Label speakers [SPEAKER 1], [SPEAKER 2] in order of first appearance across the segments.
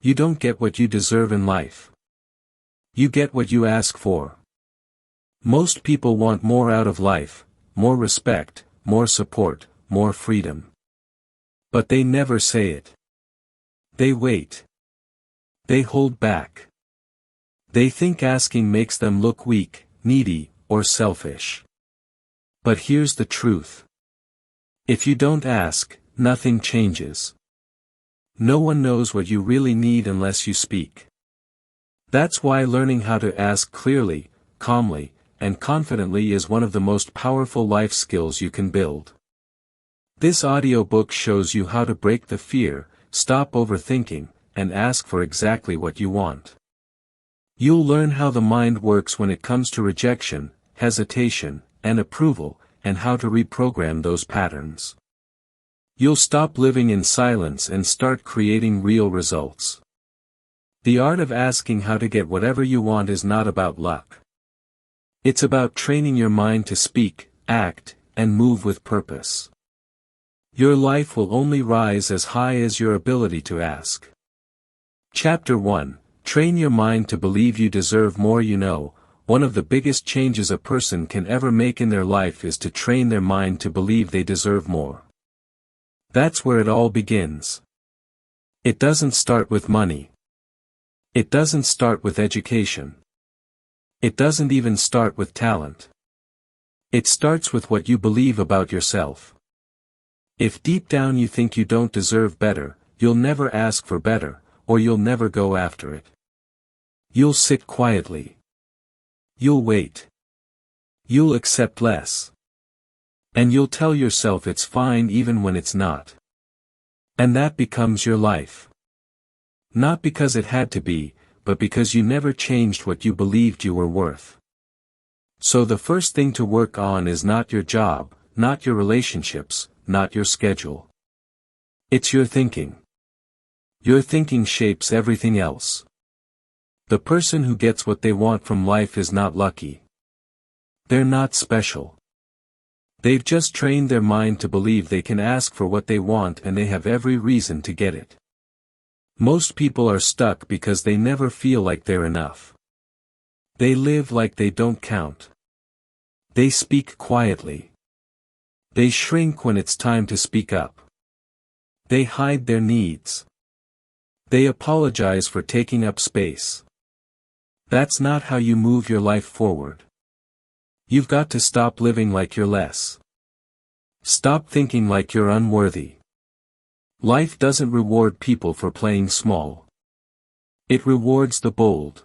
[SPEAKER 1] You don't get what you deserve in life. You get what you ask for. Most people want more out of life, more respect, more support, more freedom. But they never say it. They wait. They hold back. They think asking makes them look weak, needy, or selfish. But here's the truth. If you don't ask, nothing changes. No one knows what you really need unless you speak. That's why learning how to ask clearly, calmly, and confidently is one of the most powerful life skills you can build. This audiobook shows you how to break the fear, stop overthinking, and ask for exactly what you want. You'll learn how the mind works when it comes to rejection, hesitation, and approval, and how to reprogram those patterns. You'll stop living in silence and start creating real results. The art of asking how to get whatever you want is not about luck. It's about training your mind to speak, act, and move with purpose. Your life will only rise as high as your ability to ask. Chapter 1: Train your mind to believe you deserve more. One of the biggest changes a person can ever make in their life is to train their mind to believe they deserve more. That's where it all begins. It doesn't start with money. It doesn't start with education. It doesn't even start with talent. It starts with what you believe about yourself. If deep down you think you don't deserve better, you'll never ask for better, or you'll never go after it. You'll sit quietly. You'll wait. You'll accept less. And you'll tell yourself it's fine even when it's not. And that becomes your life. Not because it had to be, but because you never changed what you believed you were worth. So the first thing to work on is not your job, not your relationships, not your schedule. It's your thinking. Your thinking shapes everything else. The person who gets what they want from life is not lucky. They're not special. They've just trained their mind to believe they can ask for what they want and they have every reason to get it. Most people are stuck because they never feel like they're enough. They live like they don't count. They speak quietly. They shrink when it's time to speak up. They hide their needs. They apologize for taking up space. That's not how you move your life forward. You've got to stop living like you're less. Stop thinking like you're unworthy. Life doesn't reward people for playing small. It rewards the bold.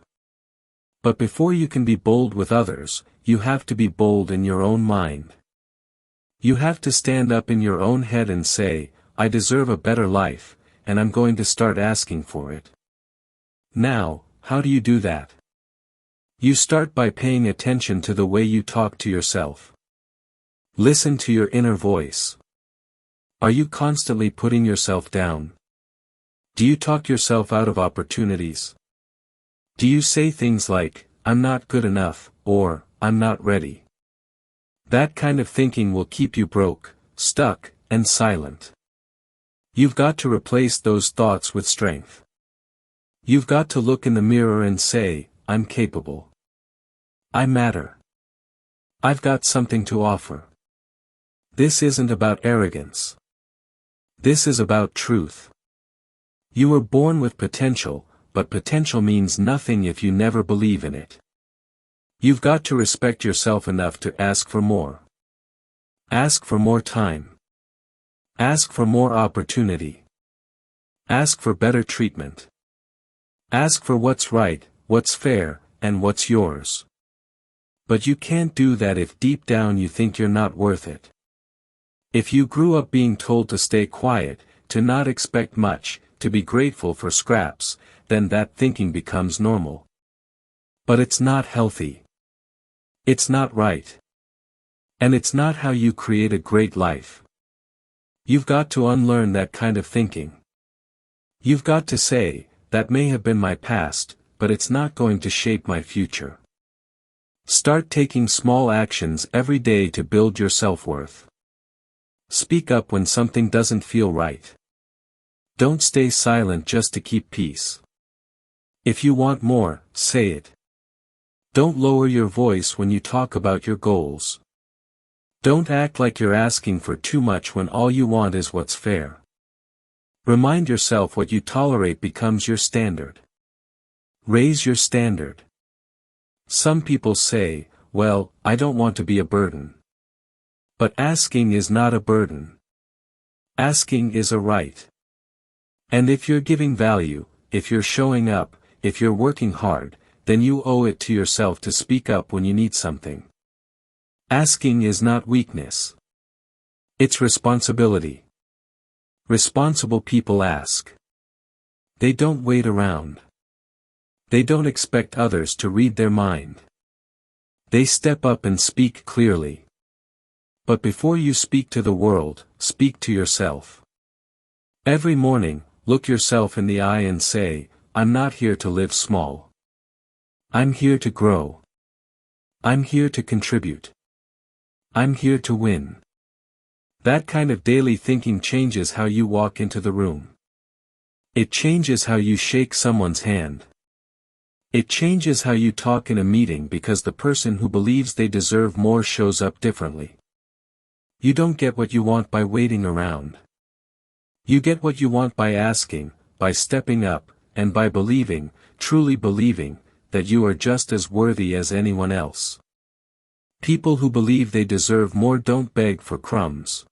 [SPEAKER 1] But before you can be bold with others, you have to be bold in your own mind. You have to stand up in your own head and say, I deserve a better life, and I'm going to start asking for it. Now, how do you do that? You start by paying attention to the way you talk to yourself. Listen to your inner voice. Are you constantly putting yourself down? Do you talk yourself out of opportunities? Do you say things like, I'm not good enough, or, I'm not ready? That kind of thinking will keep you broke, stuck, and silent. You've got to replace those thoughts with strength. You've got to look in the mirror and say, I'm capable. I matter. I've got something to offer. This isn't about arrogance. This is about truth. You were born with potential, but potential means nothing if you never believe in it. You've got to respect yourself enough to ask for more. Ask for more time. Ask for more opportunity. Ask for better treatment. Ask for what's right, what's fair, and what's yours. But you can't do that if deep down you think you're not worth it. If you grew up being told to stay quiet, to not expect much, to be grateful for scraps, then that thinking becomes normal. But it's not healthy. It's not right. And it's not how you create a great life. You've got to unlearn that kind of thinking. You've got to say, that may have been my past, but it's not going to shape my future. Start taking small actions every day to build your self-worth. Speak up when something doesn't feel right. Don't stay silent just to keep peace. If you want more, say it. Don't lower your voice when you talk about your goals. Don't act like you're asking for too much when all you want is what's fair. Remind yourself what you tolerate becomes your standard. Raise your standard. Some people say, well, I don't want to be a burden. But asking is not a burden. Asking is a right. And if you're giving value, if you're showing up, if you're working hard, then you owe it to yourself to speak up when you need something. Asking is not weakness. It's responsibility. Responsible people ask. They don't wait around. They don't expect others to read their mind. They step up and speak clearly. But before you speak to the world, speak to yourself. Every morning, look yourself in the eye and say, I'm not here to live small. I'm here to grow. I'm here to contribute. I'm here to win. That kind of daily thinking changes how you walk into the room. It changes how you shake someone's hand. It changes how you talk in a meeting because the person who believes they deserve more shows up differently. You don't get what you want by waiting around. You get what you want by asking, by stepping up, and by believing, truly believing, that you are just as worthy as anyone else. People who believe they deserve more don't beg for crumbs.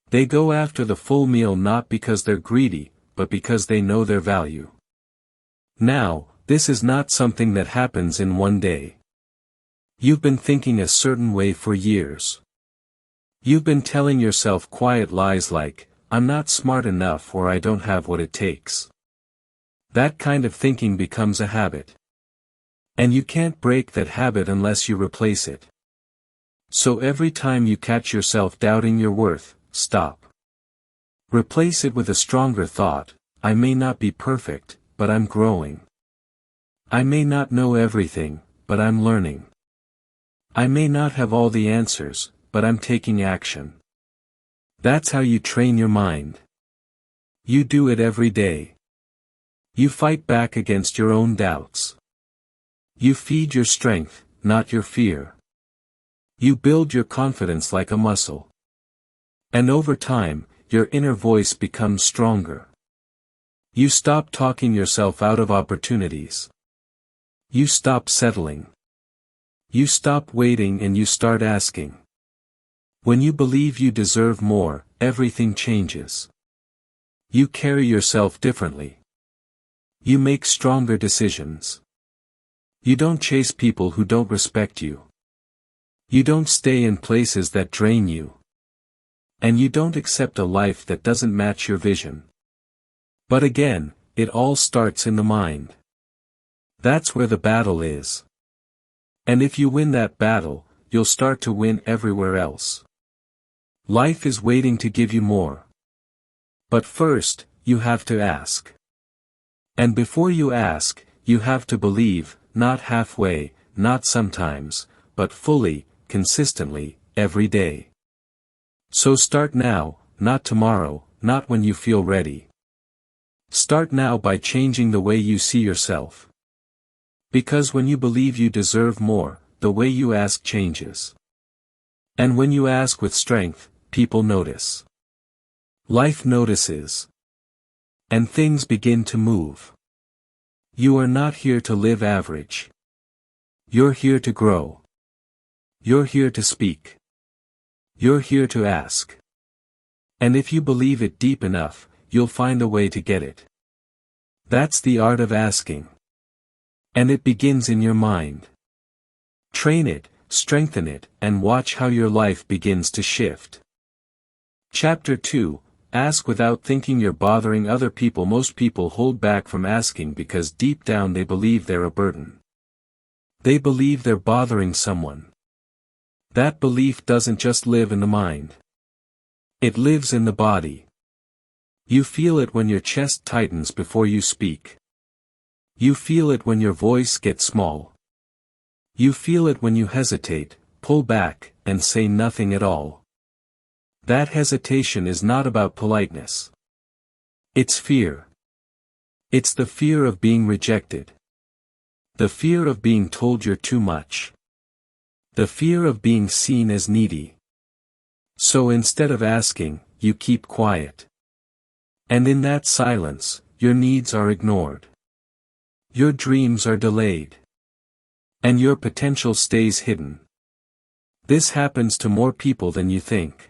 [SPEAKER 1] They go after the full meal not because they're greedy, but because they know their value. Now, this is not something that happens in one day. You've been thinking a certain way for years. You've been telling yourself quiet lies like, I'm not smart enough or I don't have what it takes. That kind of thinking becomes a habit. And you can't break that habit unless you replace it. So every time you catch yourself doubting your worth, stop. Replace it with a stronger thought, I may not be perfect, but I'm growing. I may not know everything, but I'm learning. I may not have all the answers, but I'm taking action. That's how you train your mind. You do it every day. You fight back against your own doubts. You feed your strength, not your fear. You build your confidence like a muscle. And over time, your inner voice becomes stronger. You stop talking yourself out of opportunities. You stop settling. You stop waiting and you start asking. When you believe you deserve more, everything changes. You carry yourself differently. You make stronger decisions. You don't chase people who don't respect you. You don't stay in places that drain you. And you don't accept a life that doesn't match your vision. But again, it all starts in the mind. That's where the battle is. And if you win that battle, you'll start to win everywhere else. Life is waiting to give you more. But first, you have to ask. And before you ask, you have to believe, not halfway, not sometimes, but fully, consistently, every day. So start now, not tomorrow, not when you feel ready. Start now by changing the way you see yourself. Because when you believe you deserve more, the way you ask changes. And when you ask with strength, people notice. Life notices. And things begin to move. You are not here to live average. You're here to grow. You're here to speak. You're here to ask. And if you believe it deep enough, you'll find a way to get it. That's the art of asking. And it begins in your mind. Train it, strengthen it, and watch how your life begins to shift. Chapter 2, Ask without thinking you're bothering other people. Most people hold back from asking because deep down they believe they're a burden. They believe they're bothering someone. That belief doesn't just live in the mind. It lives in the body. You feel it when your chest tightens before you speak. You feel it when your voice gets small. You feel it when you hesitate, pull back, and say nothing at all. That hesitation is not about politeness. It's fear. It's the fear of being rejected. The fear of being told you're too much. The fear of being seen as needy. So instead of asking, you keep quiet. And in that silence, your needs are ignored. Your dreams are delayed. And your potential stays hidden. This happens to more people than you think.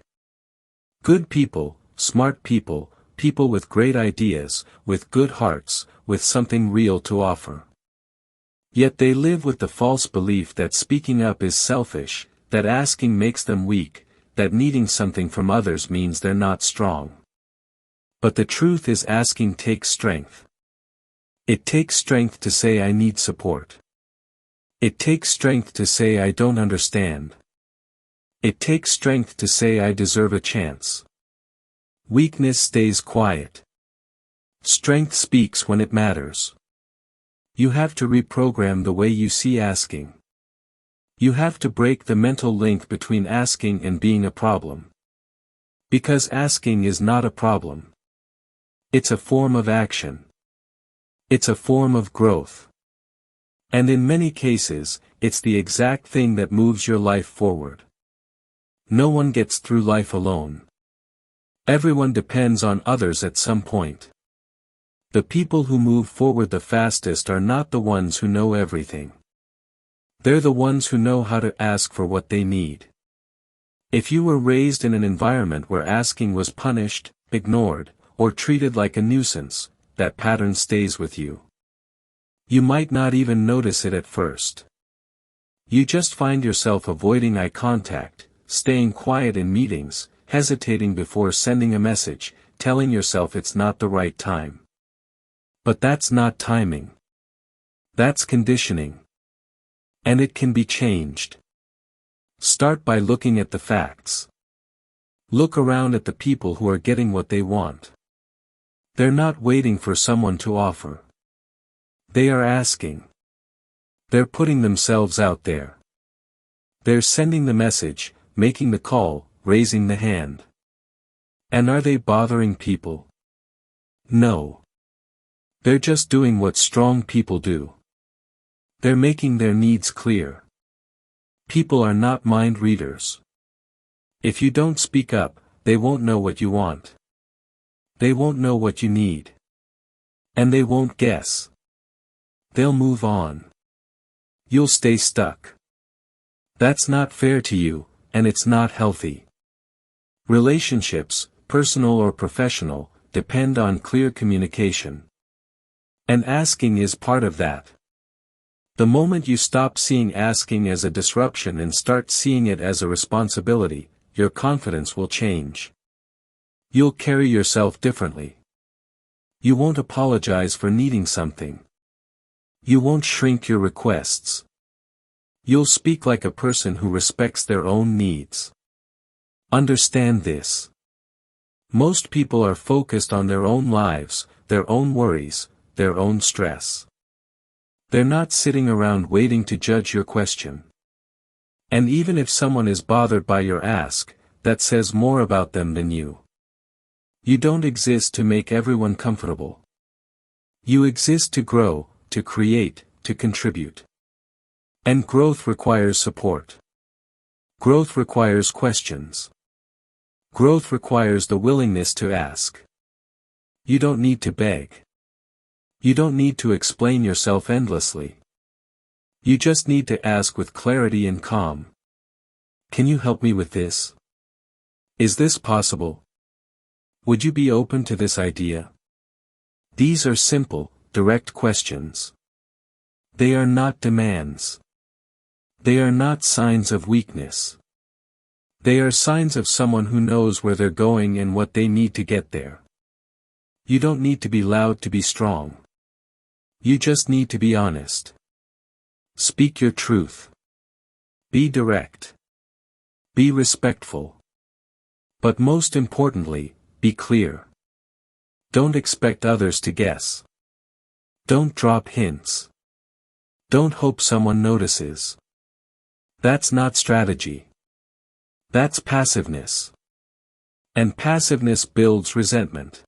[SPEAKER 1] Good people, smart people, people with great ideas, with good hearts, with something real to offer. Yet they live with the false belief that speaking up is selfish, that asking makes them weak, that needing something from others means they're not strong. But the truth is asking takes strength. It takes strength to say I need support. It takes strength to say I don't understand. It takes strength to say I deserve a chance. Weakness stays quiet. Strength speaks when it matters. You have to reprogram the way you see asking. You have to break the mental link between asking and being a problem. Because asking is not a problem. It's a form of action. It's a form of growth. And in many cases, it's the exact thing that moves your life forward. No one gets through life alone. Everyone depends on others at some point. The people who move forward the fastest are not the ones who know everything. They're the ones who know how to ask for what they need. If you were raised in an environment where asking was punished, ignored, or treated like a nuisance, that pattern stays with you. You might not even notice it at first. You just find yourself avoiding eye contact, staying quiet in meetings, hesitating before sending a message, telling yourself it's not the right time. But that's not timing. That's conditioning. And it can be changed. Start by looking at the facts. Look around at the people who are getting what they want. They're not waiting for someone to offer. They are asking. They're putting themselves out there. They're sending the message, making the call, raising the hand. And are they bothering people? No. They're just doing what strong people do. They're making their needs clear. People are not mind readers. If you don't speak up, they won't know what you want. They won't know what you need. And they won't guess. They'll move on. You'll stay stuck. That's not fair to you, and it's not healthy. Relationships, personal or professional, depend on clear communication. And asking is part of that. The moment you stop seeing asking as a disruption and start seeing it as a responsibility, your confidence will change. You'll carry yourself differently. You won't apologize for needing something. You won't shrink your requests. You'll speak like a person who respects their own needs. Understand this. Most people are focused on their own lives, their own worries, their own stress. They're not sitting around waiting to judge your question. And even if someone is bothered by your ask, that says more about them than you. You don't exist to make everyone comfortable. You exist to grow, to create, to contribute. And growth requires support. Growth requires questions. Growth requires the willingness to ask. You don't need to beg. You don't need to explain yourself endlessly. You just need to ask with clarity and calm. Can you help me with this? Is this possible? Would you be open to this idea? These are simple, direct questions. They are not demands. They are not signs of weakness. They are signs of someone who knows where they're going and what they need to get there. You don't need to be loud to be strong. You just need to be honest. Speak your truth. Be direct. Be respectful. But most importantly, be clear. Don't expect others to guess. Don't drop hints. Don't hope someone notices. That's not strategy. That's passiveness. And passiveness builds resentment.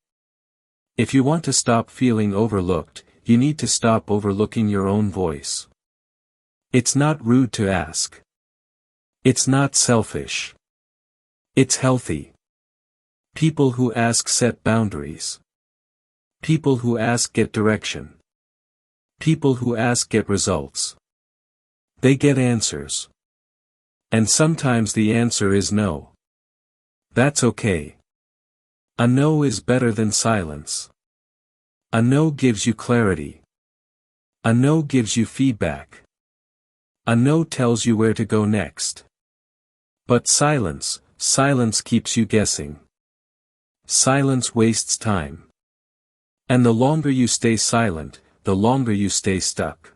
[SPEAKER 1] If you want to stop feeling overlooked, you need to stop overlooking your own voice. It's not rude to ask. It's not selfish. It's healthy. People who ask set boundaries. People who ask get direction. People who ask get results. They get answers. And sometimes the answer is no. That's okay. A no is better than silence. A no gives you clarity. A no gives you feedback. A no tells you where to go next. But silence keeps you guessing. Silence wastes time. And the longer you stay silent, the longer you stay stuck.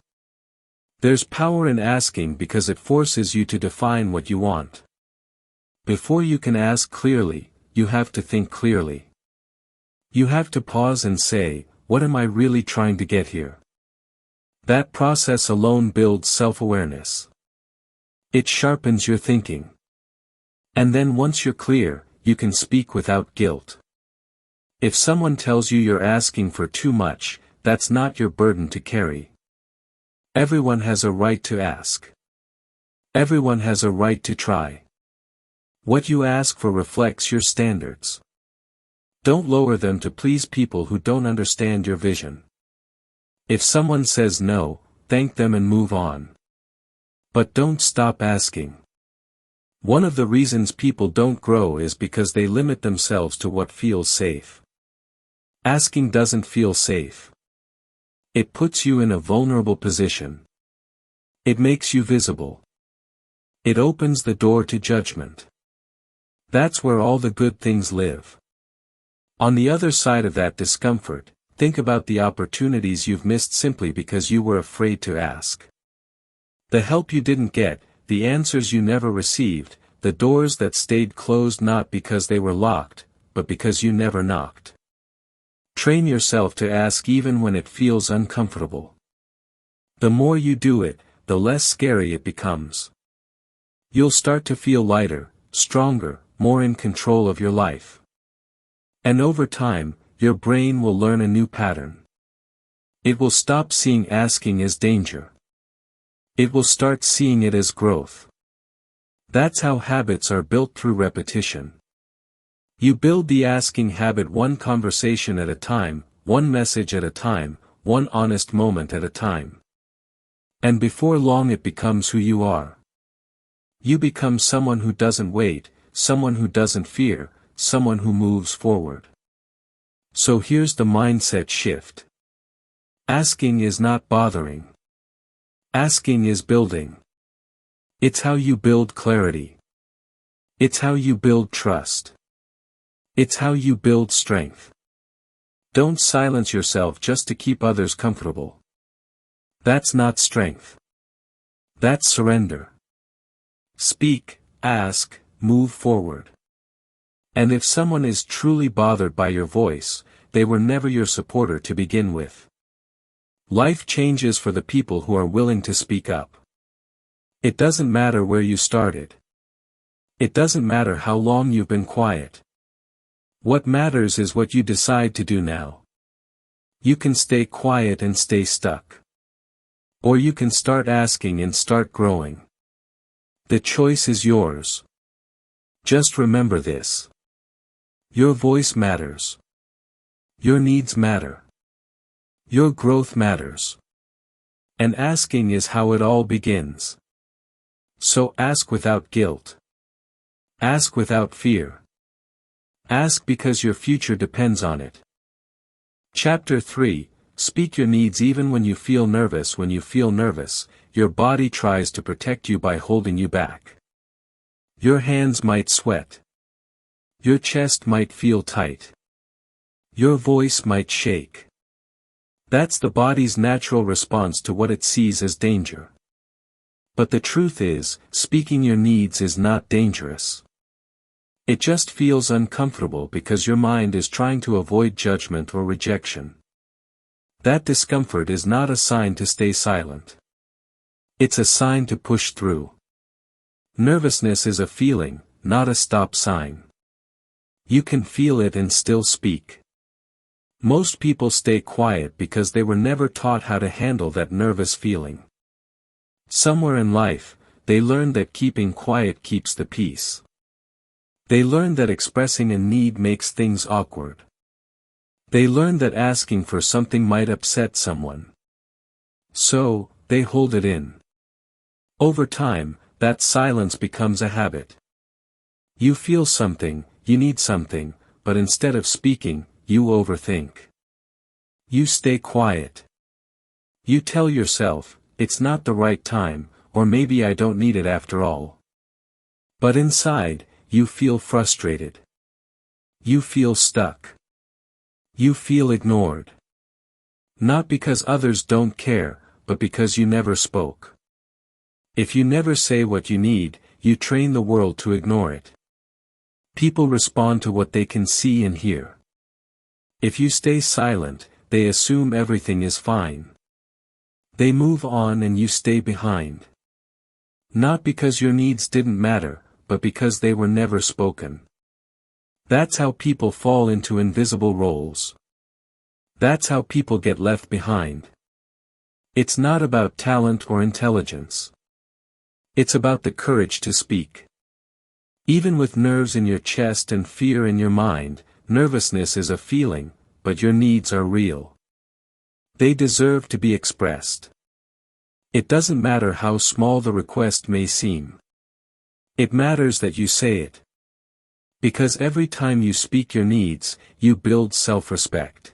[SPEAKER 1] There's power in asking because it forces you to define what you want. Before you can ask clearly, you have to think clearly. You have to pause and say, what am I really trying to get here? That process alone builds self-awareness. It sharpens your thinking. And then once you're clear, you can speak without guilt. If someone tells you you're asking for too much, that's not your burden to carry. Everyone has a right to ask. Everyone has a right to try. What you ask for reflects your standards. Don't lower them to please people who don't understand your vision. If someone says no, thank them and move on. But don't stop asking. One of the reasons people don't grow is because they limit themselves to what feels safe. Asking doesn't feel safe. It puts you in a vulnerable position. It makes you visible. It opens the door to judgment. That's where all the good things live. On the other side of that discomfort, think about the opportunities you've missed simply because you were afraid to ask. The help you didn't get, the answers you never received, the doors that stayed closed not because they were locked, but because you never knocked. Train yourself to ask even when it feels uncomfortable. The more you do it, the less scary it becomes. You'll start to feel lighter, stronger, more in control of your life. And over time, your brain will learn a new pattern. It will stop seeing asking as danger. It will start seeing it as growth. That's how habits are built, through repetition. You build the asking habit one conversation at a time, one message at a time, one honest moment at a time. And before long it becomes who you are. You become someone who doesn't wait, someone who doesn't fear, someone who moves forward. So here's the mindset shift. Asking is not bothering. Asking is building. It's how you build clarity. It's how you build trust. It's how you build strength. Don't silence yourself just to keep others comfortable. That's not strength. That's surrender. Speak, ask, move forward. And if someone is truly bothered by your voice, they were never your supporter to begin with. Life changes for the people who are willing to speak up. It doesn't matter where you started. It doesn't matter how long you've been quiet. What matters is what you decide to do now. You can stay quiet and stay stuck. Or you can start asking and start growing. The choice is yours. Just remember this. Your voice matters. Your needs matter. Your growth matters. And asking is how it all begins. So ask without guilt. Ask without fear. Ask because your future depends on it. Chapter 3, Speak your needs even when you feel nervous. When you feel nervous, your body tries to protect you by holding you back. Your hands might sweat. Your chest might feel tight. Your voice might shake. That's the body's natural response to what it sees as danger. But the truth is, speaking your needs is not dangerous. It just feels uncomfortable because your mind is trying to avoid judgment or rejection. That discomfort is not a sign to stay silent. It's a sign to push through. Nervousness is a feeling, not a stop sign. You can feel it and still speak. Most people stay quiet because they were never taught how to handle that nervous feeling. Somewhere in life, they learned that keeping quiet keeps the peace. They learned that expressing a need makes things awkward. They learned that asking for something might upset someone. So, they hold it in. Over time, that silence becomes a habit. You feel something, you need something, but instead of speaking, you overthink. You stay quiet. You tell yourself, it's not the right time, or maybe I don't need it after all. But inside, you feel frustrated. You feel stuck. You feel ignored. Not because others don't care, but because you never spoke. If you never say what you need, you train the world to ignore it. People respond to what they can see and hear. If you stay silent, they assume everything is fine. They move on and you stay behind. Not because your needs didn't matter, but because they were never spoken. That's how people fall into invisible roles. That's how people get left behind. It's not about talent or intelligence. It's about the courage to speak. Even with nerves in your chest and fear in your mind, nervousness is a feeling, but your needs are real. They deserve to be expressed. It doesn't matter how small the request may seem. It matters that you say it. Because every time you speak your needs, you build self-respect.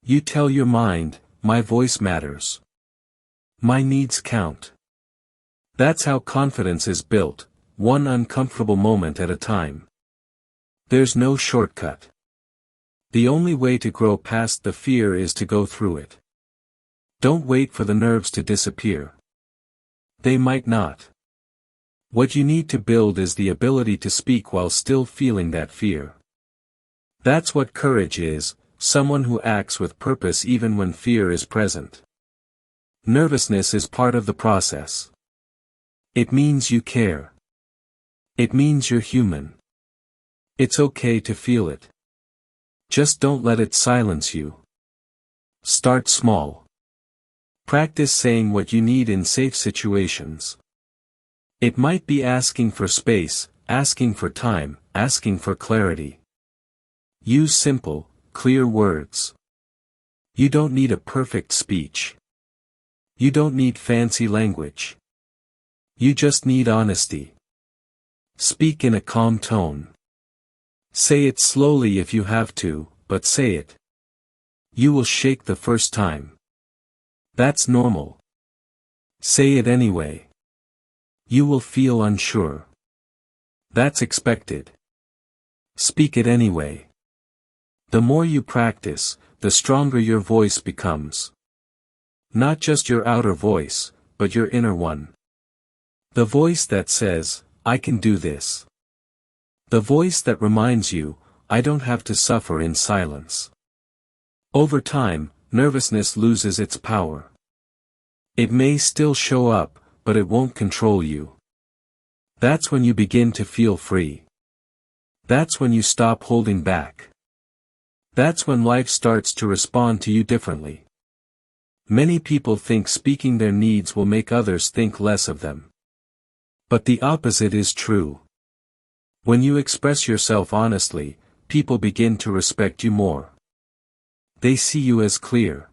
[SPEAKER 1] You tell your mind, my voice matters. My needs count. That's how confidence is built, one uncomfortable moment at a time. There's no shortcut. The only way to grow past the fear is to go through it. Don't wait for the nerves to disappear. They might not. What you need to build is the ability to speak while still feeling that fear. That's what courage is, someone who acts with purpose even when fear is present. Nervousness is part of the process. It means you care. It means you're human. It's okay to feel it. Just don't let it silence you. Start small. Practice saying what you need in safe situations. It might be asking for space, asking for time, asking for clarity. Use simple, clear words. You don't need a perfect speech. You don't need fancy language. You just need honesty. Speak in a calm tone. Say it slowly if you have to, but say it. You will shake the first time. That's normal. Say it anyway. You will feel unsure. That's expected. Speak it anyway. The more you practice, the stronger your voice becomes. Not just your outer voice, but your inner one. The voice that says, I can do this. The voice that reminds you, I don't have to suffer in silence. Over time, nervousness loses its power. It may still show up, but it won't control you. That's when you begin to feel free. That's when you stop holding back. That's when life starts to respond to you differently. Many people think speaking their needs will make others think less of them. But the opposite is true. When you express yourself honestly, people begin to respect you more. They see you as clear.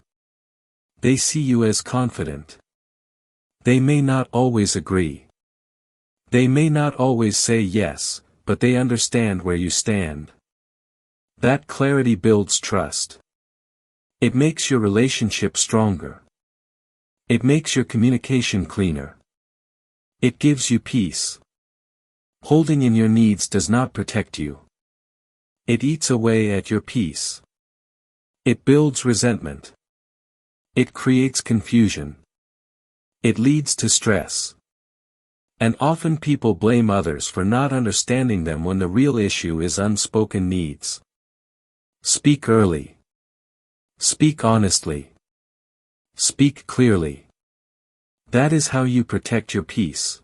[SPEAKER 1] They see you as confident. They may not always agree. They may not always say yes, but they understand where you stand. That clarity builds trust. It makes your relationship stronger. It makes your communication cleaner. It gives you peace. Holding in your needs does not protect you. It eats away at your peace. It builds resentment. It creates confusion. It leads to stress. And often people blame others for not understanding them when the real issue is unspoken needs. Speak early. Speak honestly. Speak clearly. That is how you protect your peace.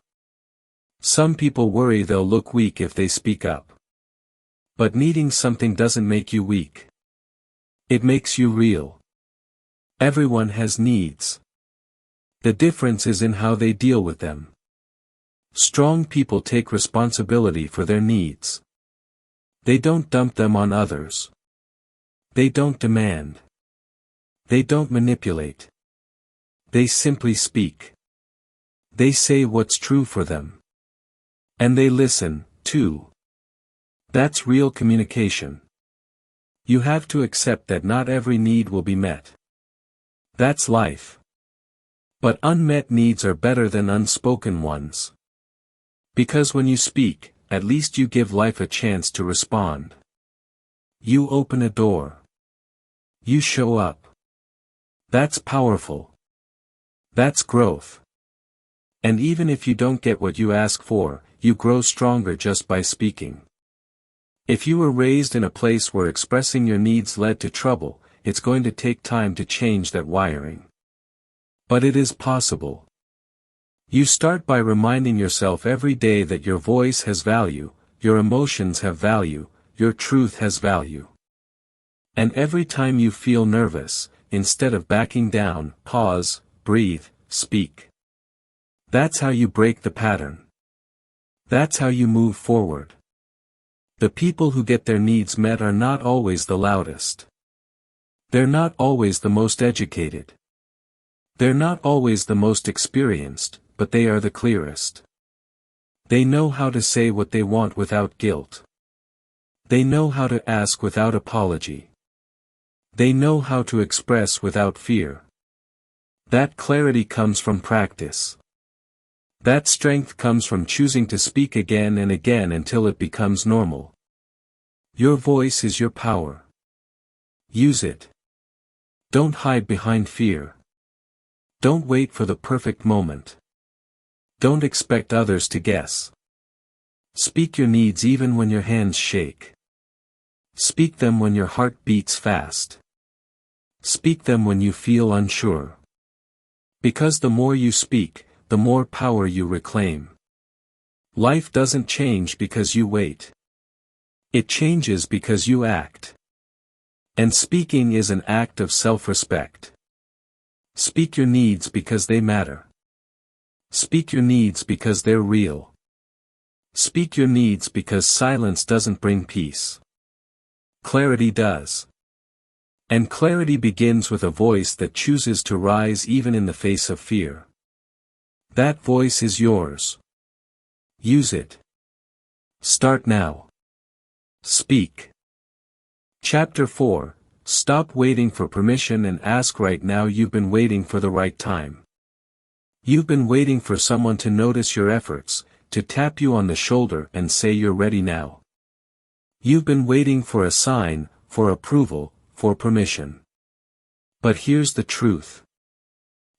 [SPEAKER 1] Some people worry they'll look weak if they speak up. But needing something doesn't make you weak. It makes you real. Everyone has needs. The difference is in how they deal with them. Strong people take responsibility for their needs. They don't dump them on others. They don't demand. They don't manipulate. They simply speak. They say what's true for them. And they listen, too. That's real communication. You have to accept that not every need will be met. That's life. But unmet needs are better than unspoken ones. Because when you speak, at least you give life a chance to respond. You open a door. You show up. That's powerful. That's growth. And even if you don't get what you ask for, you grow stronger just by speaking. If you were raised in a place where expressing your needs led to trouble, it's going to take time to change that wiring. But it is possible. You start by reminding yourself every day that your voice has value, your emotions have value, your truth has value. And every time you feel nervous, instead of backing down, pause, breathe, speak. That's how you break the pattern. That's how you move forward. The people who get their needs met are not always the loudest. They're not always the most educated. They're not always the most experienced, but they are the clearest. They know how to say what they want without guilt. They know how to ask without apology. They know how to express without fear. That clarity comes from practice. That strength comes from choosing to speak again and again until it becomes normal. Your voice is your power. Use it. Don't hide behind fear. Don't wait for the perfect moment. Don't expect others to guess. Speak your needs even when your hands shake. Speak them when your heart beats fast. Speak them when you feel unsure. Because the more you speak, the more power you reclaim. Life doesn't change because you wait. It changes because you act. And speaking is an act of self-respect. Speak your needs because they matter. Speak your needs because they're real. Speak your needs because silence doesn't bring peace. Clarity does. And clarity begins with a voice that chooses to rise even in the face of fear. That voice is yours. Use it. Start now. Speak. Chapter 4, Stop waiting for permission and ask right now. You've been waiting for the right time. You've been waiting for someone to notice your efforts, to tap you on the shoulder and say you're ready now. You've been waiting for a sign, for approval, for permission. But here's the truth.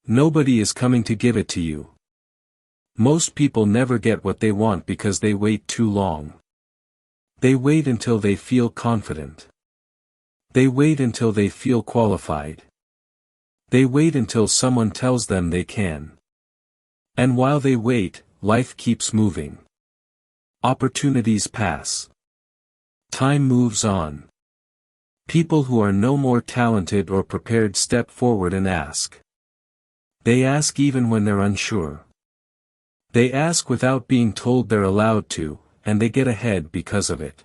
[SPEAKER 1] Nobody is coming to give it to you. Most people never get what they want because they wait too long. They wait until they feel confident. They wait until they feel qualified. They wait until someone tells them they can. And while they wait, life keeps moving. Opportunities pass. Time moves on. People who are no more talented or prepared step forward and ask. They ask even when they're unsure. They ask without being told they're allowed to, and they get ahead because of it.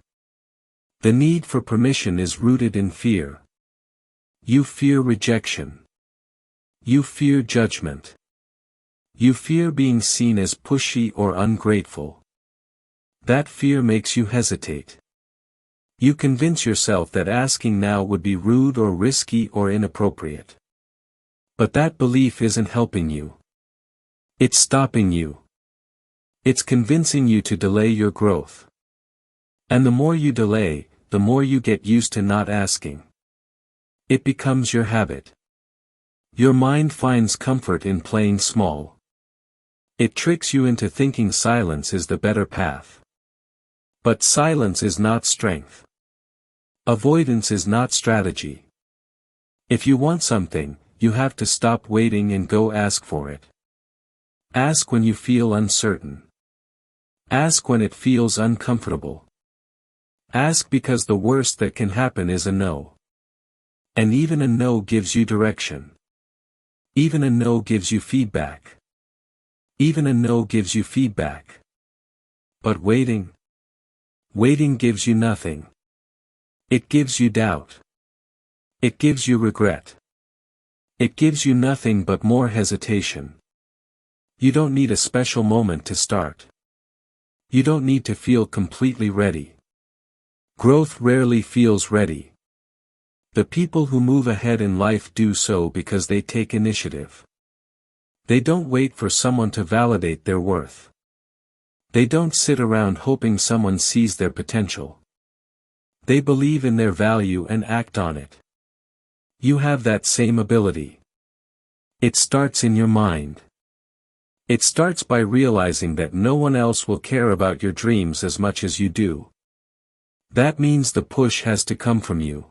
[SPEAKER 1] The need for permission is rooted in fear. You fear rejection. You fear judgment. You fear being seen as pushy or ungrateful. That fear makes you hesitate. You convince yourself that asking now would be rude or risky or inappropriate. But that belief isn't helping you. It's stopping you. It's convincing you to delay your growth. And the more you delay, the more you get used to not asking. It becomes your habit. Your mind finds comfort in playing small. It tricks you into thinking silence is the better path. But silence is not strength. Avoidance is not strategy. If you want something, you have to stop waiting and go ask for it. Ask when you feel uncertain. Ask when it feels uncomfortable. Ask because the worst that can happen is a no. And even a no gives you direction. Even a no gives you feedback. Even a no gives you feedback. But waiting? Waiting gives you nothing. It gives you doubt. It gives you regret. It gives you nothing but more hesitation. You don't need a special moment to start. You don't need to feel completely ready. Growth rarely feels ready. The people who move ahead in life do so because they take initiative. They don't wait for someone to validate their worth. They don't sit around hoping someone sees their potential. They believe in their value and act on it. You have that same ability. It starts in your mind. It starts by realizing that no one else will care about your dreams as much as you do. That means the push has to come from you.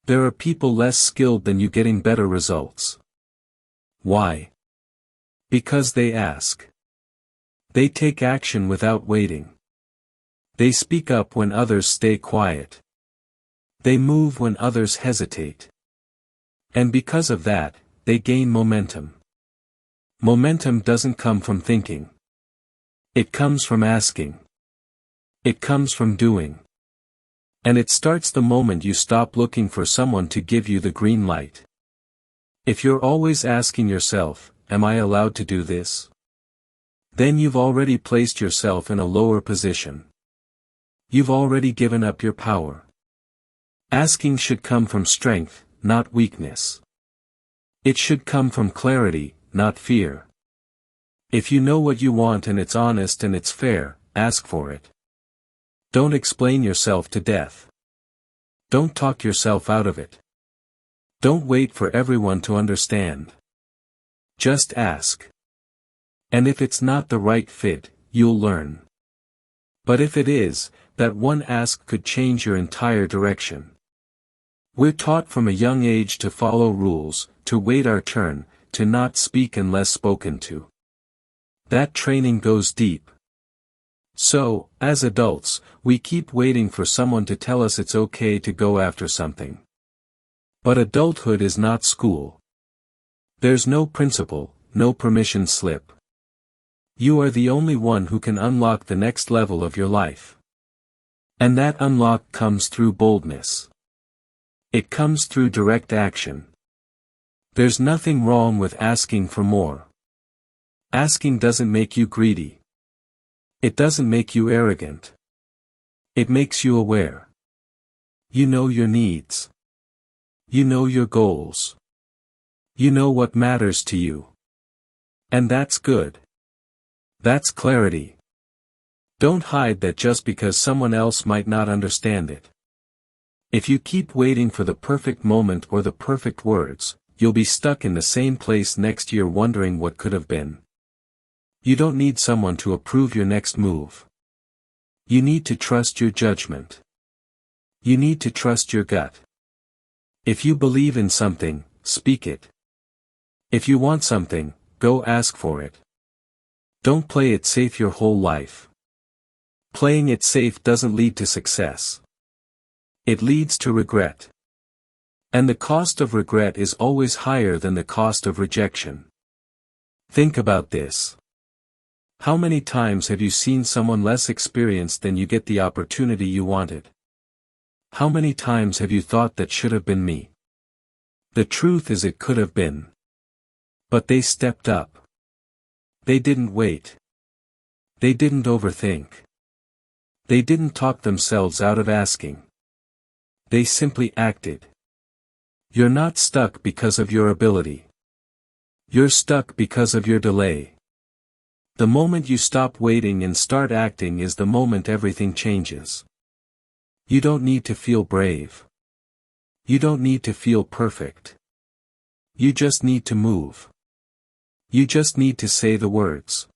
[SPEAKER 1] There are people less skilled than you getting better results. Why? Because they ask. They take action without waiting. They speak up when others stay quiet. They move when others hesitate. And because of that, they gain momentum. Momentum doesn't come from thinking. It comes from asking. It comes from doing. And it starts the moment you stop looking for someone to give you the green light. If you're always asking yourself, am I allowed to do this? Then you've already placed yourself in a lower position. You've already given up your power. Asking should come from strength, not weakness. It should come from clarity, not fear. If you know what you want and it's honest and it's fair, ask for it. Don't explain yourself to death. Don't talk yourself out of it. Don't wait for everyone to understand. Just ask. And if it's not the right fit, you'll learn. But if it is, that one ask could change your entire direction. We're taught from a young age to follow rules, to wait our turn, to not speak unless spoken to. That training goes deep. So, as adults, we keep waiting for someone to tell us it's okay to go after something. But adulthood is not school. There's no principal, no permission slip. You are the only one who can unlock the next level of your life. And that unlock comes through boldness. It comes through direct action. There's nothing wrong with asking for more. Asking doesn't make you greedy. It doesn't make you arrogant. It makes you aware. You know your needs. You know your goals. You know what matters to you. And that's good. That's clarity. Don't hide that just because someone else might not understand it. If you keep waiting for the perfect moment or the perfect words, you'll be stuck in the same place next year wondering what could have been. You don't need someone to approve your next move. You need to trust your judgment. You need to trust your gut. If you believe in something, speak it. If you want something, go ask for it. Don't play it safe your whole life. Playing it safe doesn't lead to success. It leads to regret. And the cost of regret is always higher than the cost of rejection. Think about this. How many times have you seen someone less experienced than you get the opportunity you wanted? How many times have you thought that should have been me? The truth is it could have been. But they stepped up. They didn't wait. They didn't overthink. They didn't talk themselves out of asking. They simply acted. You're not stuck because of your ability. You're stuck because of your delay. The moment you stop waiting and start acting is the moment everything changes. You don't need to feel brave. You don't need to feel perfect. You just need to move. You just need to say the words.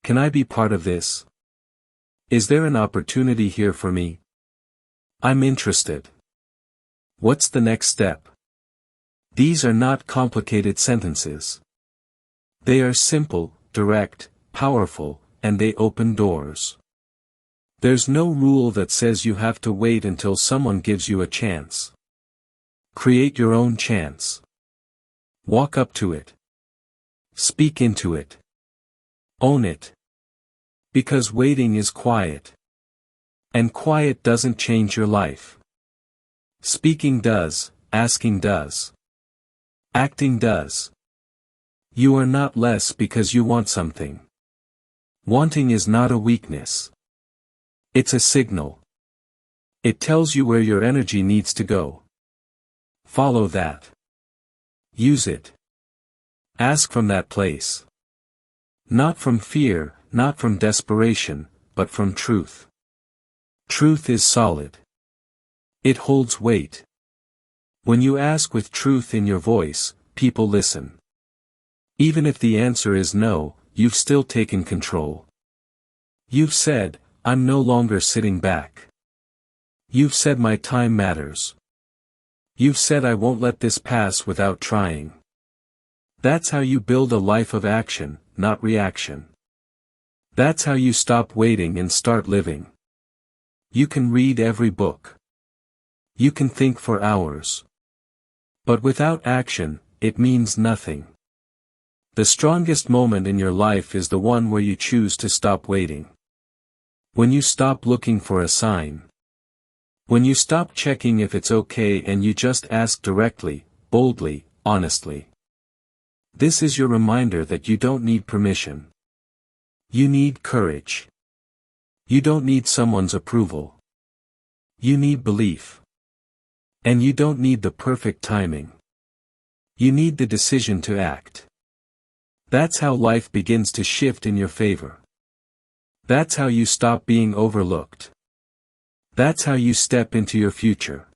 [SPEAKER 1] Can I be part of this? Is there an opportunity here for me? I'm interested. What's the next step? These are not complicated sentences. They are simple, direct, powerful, and they open doors. There's no rule that says you have to wait until someone gives you a chance. Create your own chance. Walk up to it. Speak into it. Own it. Because waiting is quiet. And quiet doesn't change your life. Speaking does, asking does. Acting does. You are not less because you want something. Wanting is not a weakness. It's a signal. It tells you where your energy needs to go. Follow that. Use it. Ask from that place. Not from fear, not from desperation, but from truth. Truth is solid. It holds weight. When you ask with truth in your voice, people listen. Even if the answer is no, you've still taken control. You've said, I'm no longer sitting back. You've said my time matters. You've said I won't let this pass without trying. That's how you build a life of action, not reaction. That's how you stop waiting and start living. You can read every book. You can think for hours. But without action, it means nothing. The strongest moment in your life is the one where you choose to stop waiting. When you stop looking for a sign. When you stop checking if it's okay and you just ask directly, boldly, honestly. This is your reminder that you don't need permission. You need courage. You don't need someone's approval. You need belief. And you don't need the perfect timing. You need the decision to act. That's how life begins to shift in your favor. That's how you stop being overlooked. That's how you step into your future.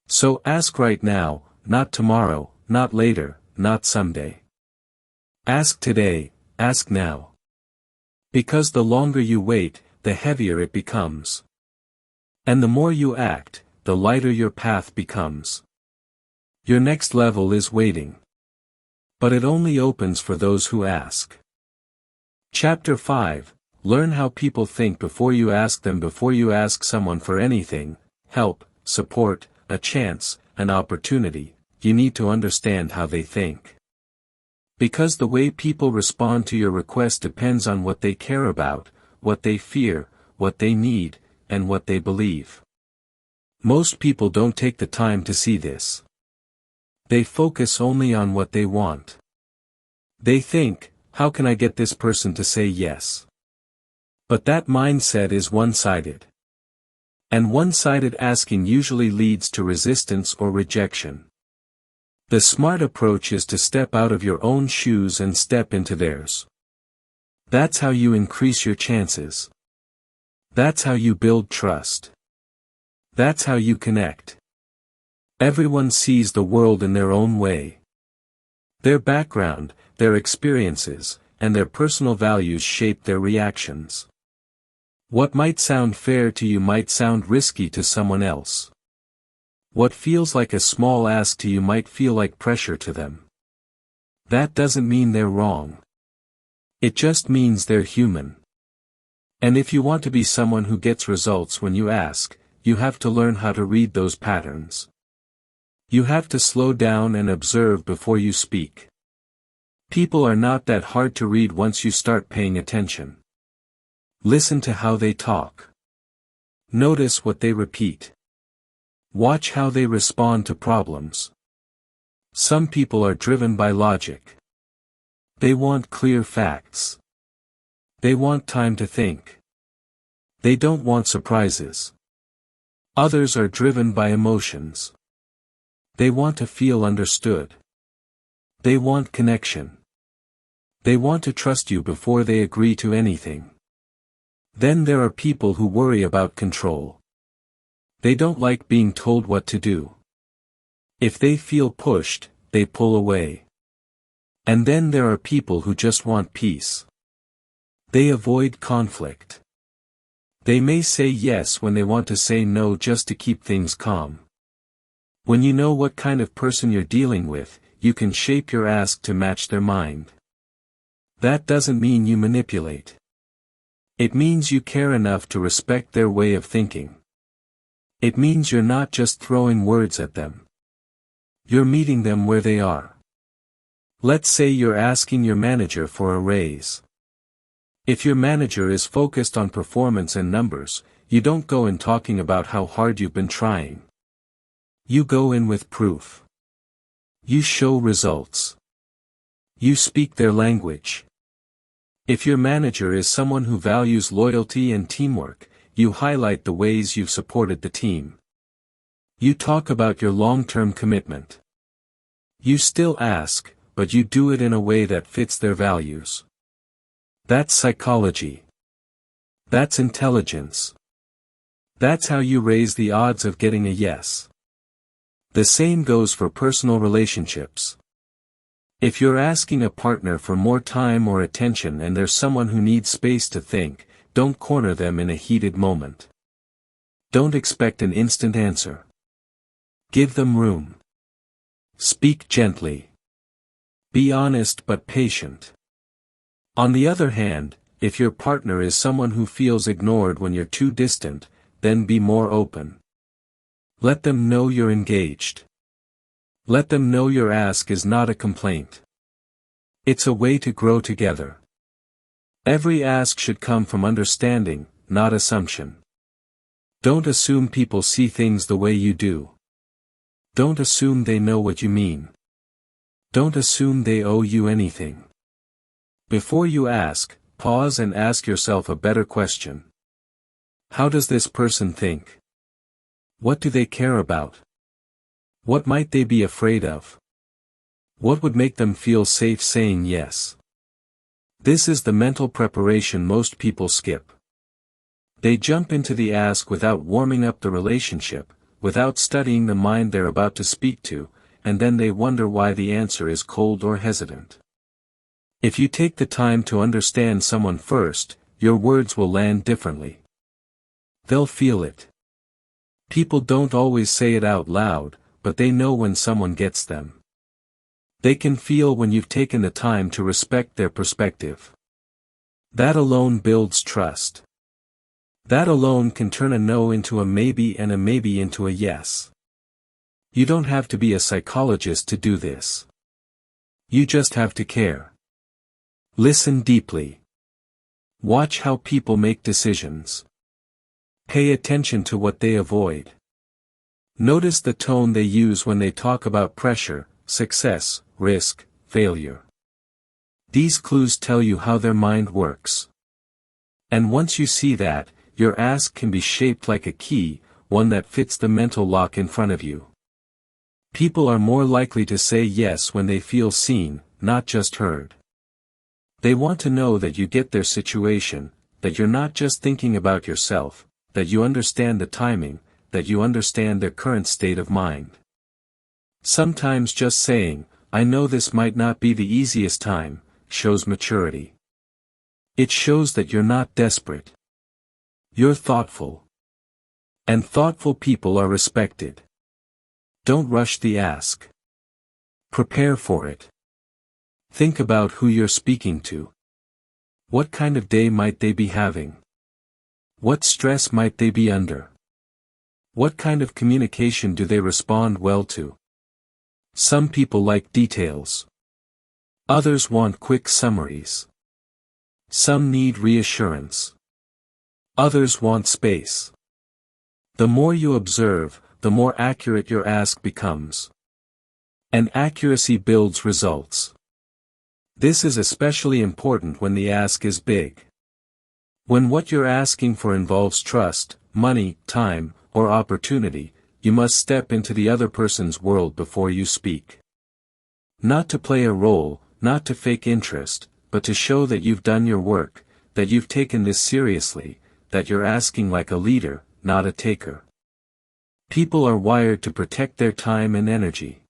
[SPEAKER 1] So ask right now, not tomorrow, not later, not someday. Ask today, ask now. Because the longer you wait, the heavier it becomes. And the more you act, the lighter your path becomes. Your next level is waiting. But it only opens for those who ask. Chapter 5. Learn how people think before you ask them. Before you ask someone for anything, help, support, a chance, an opportunity, you need to understand how they think. Because the way people respond to your request depends on what they care about, what they fear, what they need, and what they believe. Most people don't take the time to see this. They focus only on what they want. They think, how can I get this person to say yes? But that mindset is one-sided. And one-sided asking usually leads to resistance or rejection. The smart approach is to step out of your own shoes and step into theirs. That's how you increase your chances. That's how you build trust. That's how you connect. Everyone sees the world in their own way. Their background, their experiences, and their personal values shape their reactions. What might sound fair to you might sound risky to someone else. What feels like a small ask to you might feel like pressure to them. That doesn't mean they're wrong. It just means they're human. And if you want to be someone who gets results when you ask, you have to learn how to read those patterns. You have to slow down and observe before you speak. People are not that hard to read once you start paying attention. Listen to how they talk. Notice what they repeat. Watch how they respond to problems. Some people are driven by logic. They want clear facts. They want time to think. They don't want surprises. Others are driven by emotions. They want to feel understood. They want connection. They want to trust you before they agree to anything. Then there are people who worry about control. They don't like being told what to do. If they feel pushed, they pull away. And then there are people who just want peace. They avoid conflict. They may say yes when they want to say no just to keep things calm. When you know what kind of person you're dealing with, you can shape your ask to match their mind. That doesn't mean you manipulate. It means you care enough to respect their way of thinking. It means you're not just throwing words at them. You're meeting them where they are. Let's say you're asking your manager for a raise. If your manager is focused on performance and numbers, you don't go in talking about how hard you've been trying. You go in with proof. You show results. You speak their language. If your manager is someone who values loyalty and teamwork, you highlight the ways you've supported the team. You talk about your long-term commitment. You still ask, but you do it in a way that fits their values. That's psychology. That's intelligence. That's how you raise the odds of getting a yes. The same goes for personal relationships. If you're asking a partner for more time or attention and there's someone who needs space to think, don't corner them in a heated moment. Don't expect an instant answer. Give them room. Speak gently. Be honest but patient. On the other hand, if your partner is someone who feels ignored when you're too distant, then be more open. Let them know you're engaged. Let them know your ask is not a complaint. It's a way to grow together. Every ask should come from understanding, not assumption. Don't assume people see things the way you do. Don't assume they know what you mean. Don't assume they owe you anything. Before you ask, pause and ask yourself a better question. How does this person think? What do they care about? What might they be afraid of? What would make them feel safe saying yes? This is the mental preparation most people skip. They jump into the ask without warming up the relationship, without studying the mind they're about to speak to, and then they wonder why the answer is cold or hesitant. If you take the time to understand someone first, your words will land differently. They'll feel it. People don't always say it out loud, but they know when someone gets them. They can feel when you've taken the time to respect their perspective. That alone builds trust. That alone can turn a no into a maybe and a maybe into a yes. You don't have to be a psychologist to do this. You just have to care. Listen deeply. Watch how people make decisions. Pay attention to what they avoid. Notice the tone they use when they talk about pressure, success, risk, failure. These clues tell you how their mind works. And once you see that, your ask can be shaped like a key, one that fits the mental lock in front of you. People are more likely to say yes when they feel seen, not just heard. They want to know that you get their situation, that you're not just thinking about yourself, that you understand the timing, that you understand their current state of mind. Sometimes just saying, "I know this might not be the easiest time," shows maturity. It shows that you're not desperate. You're thoughtful. And thoughtful people are respected. Don't rush the ask. Prepare for it. Think about who you're speaking to. What kind of day might they be having? What stress might they be under? What kind of communication do they respond well to? Some people like details. Others want quick summaries. Some need reassurance. Others want space. The more you observe, the more accurate your ask becomes. And accuracy builds results. This is especially important when the ask is big. When what you're asking for involves trust, money, time, or opportunity, you must step into the other person's world before you speak. Not to play a role, not to fake interest, but to show that you've done your work, that you've taken this seriously, that you're asking like a leader, not a taker. People are wired to protect their time and energy.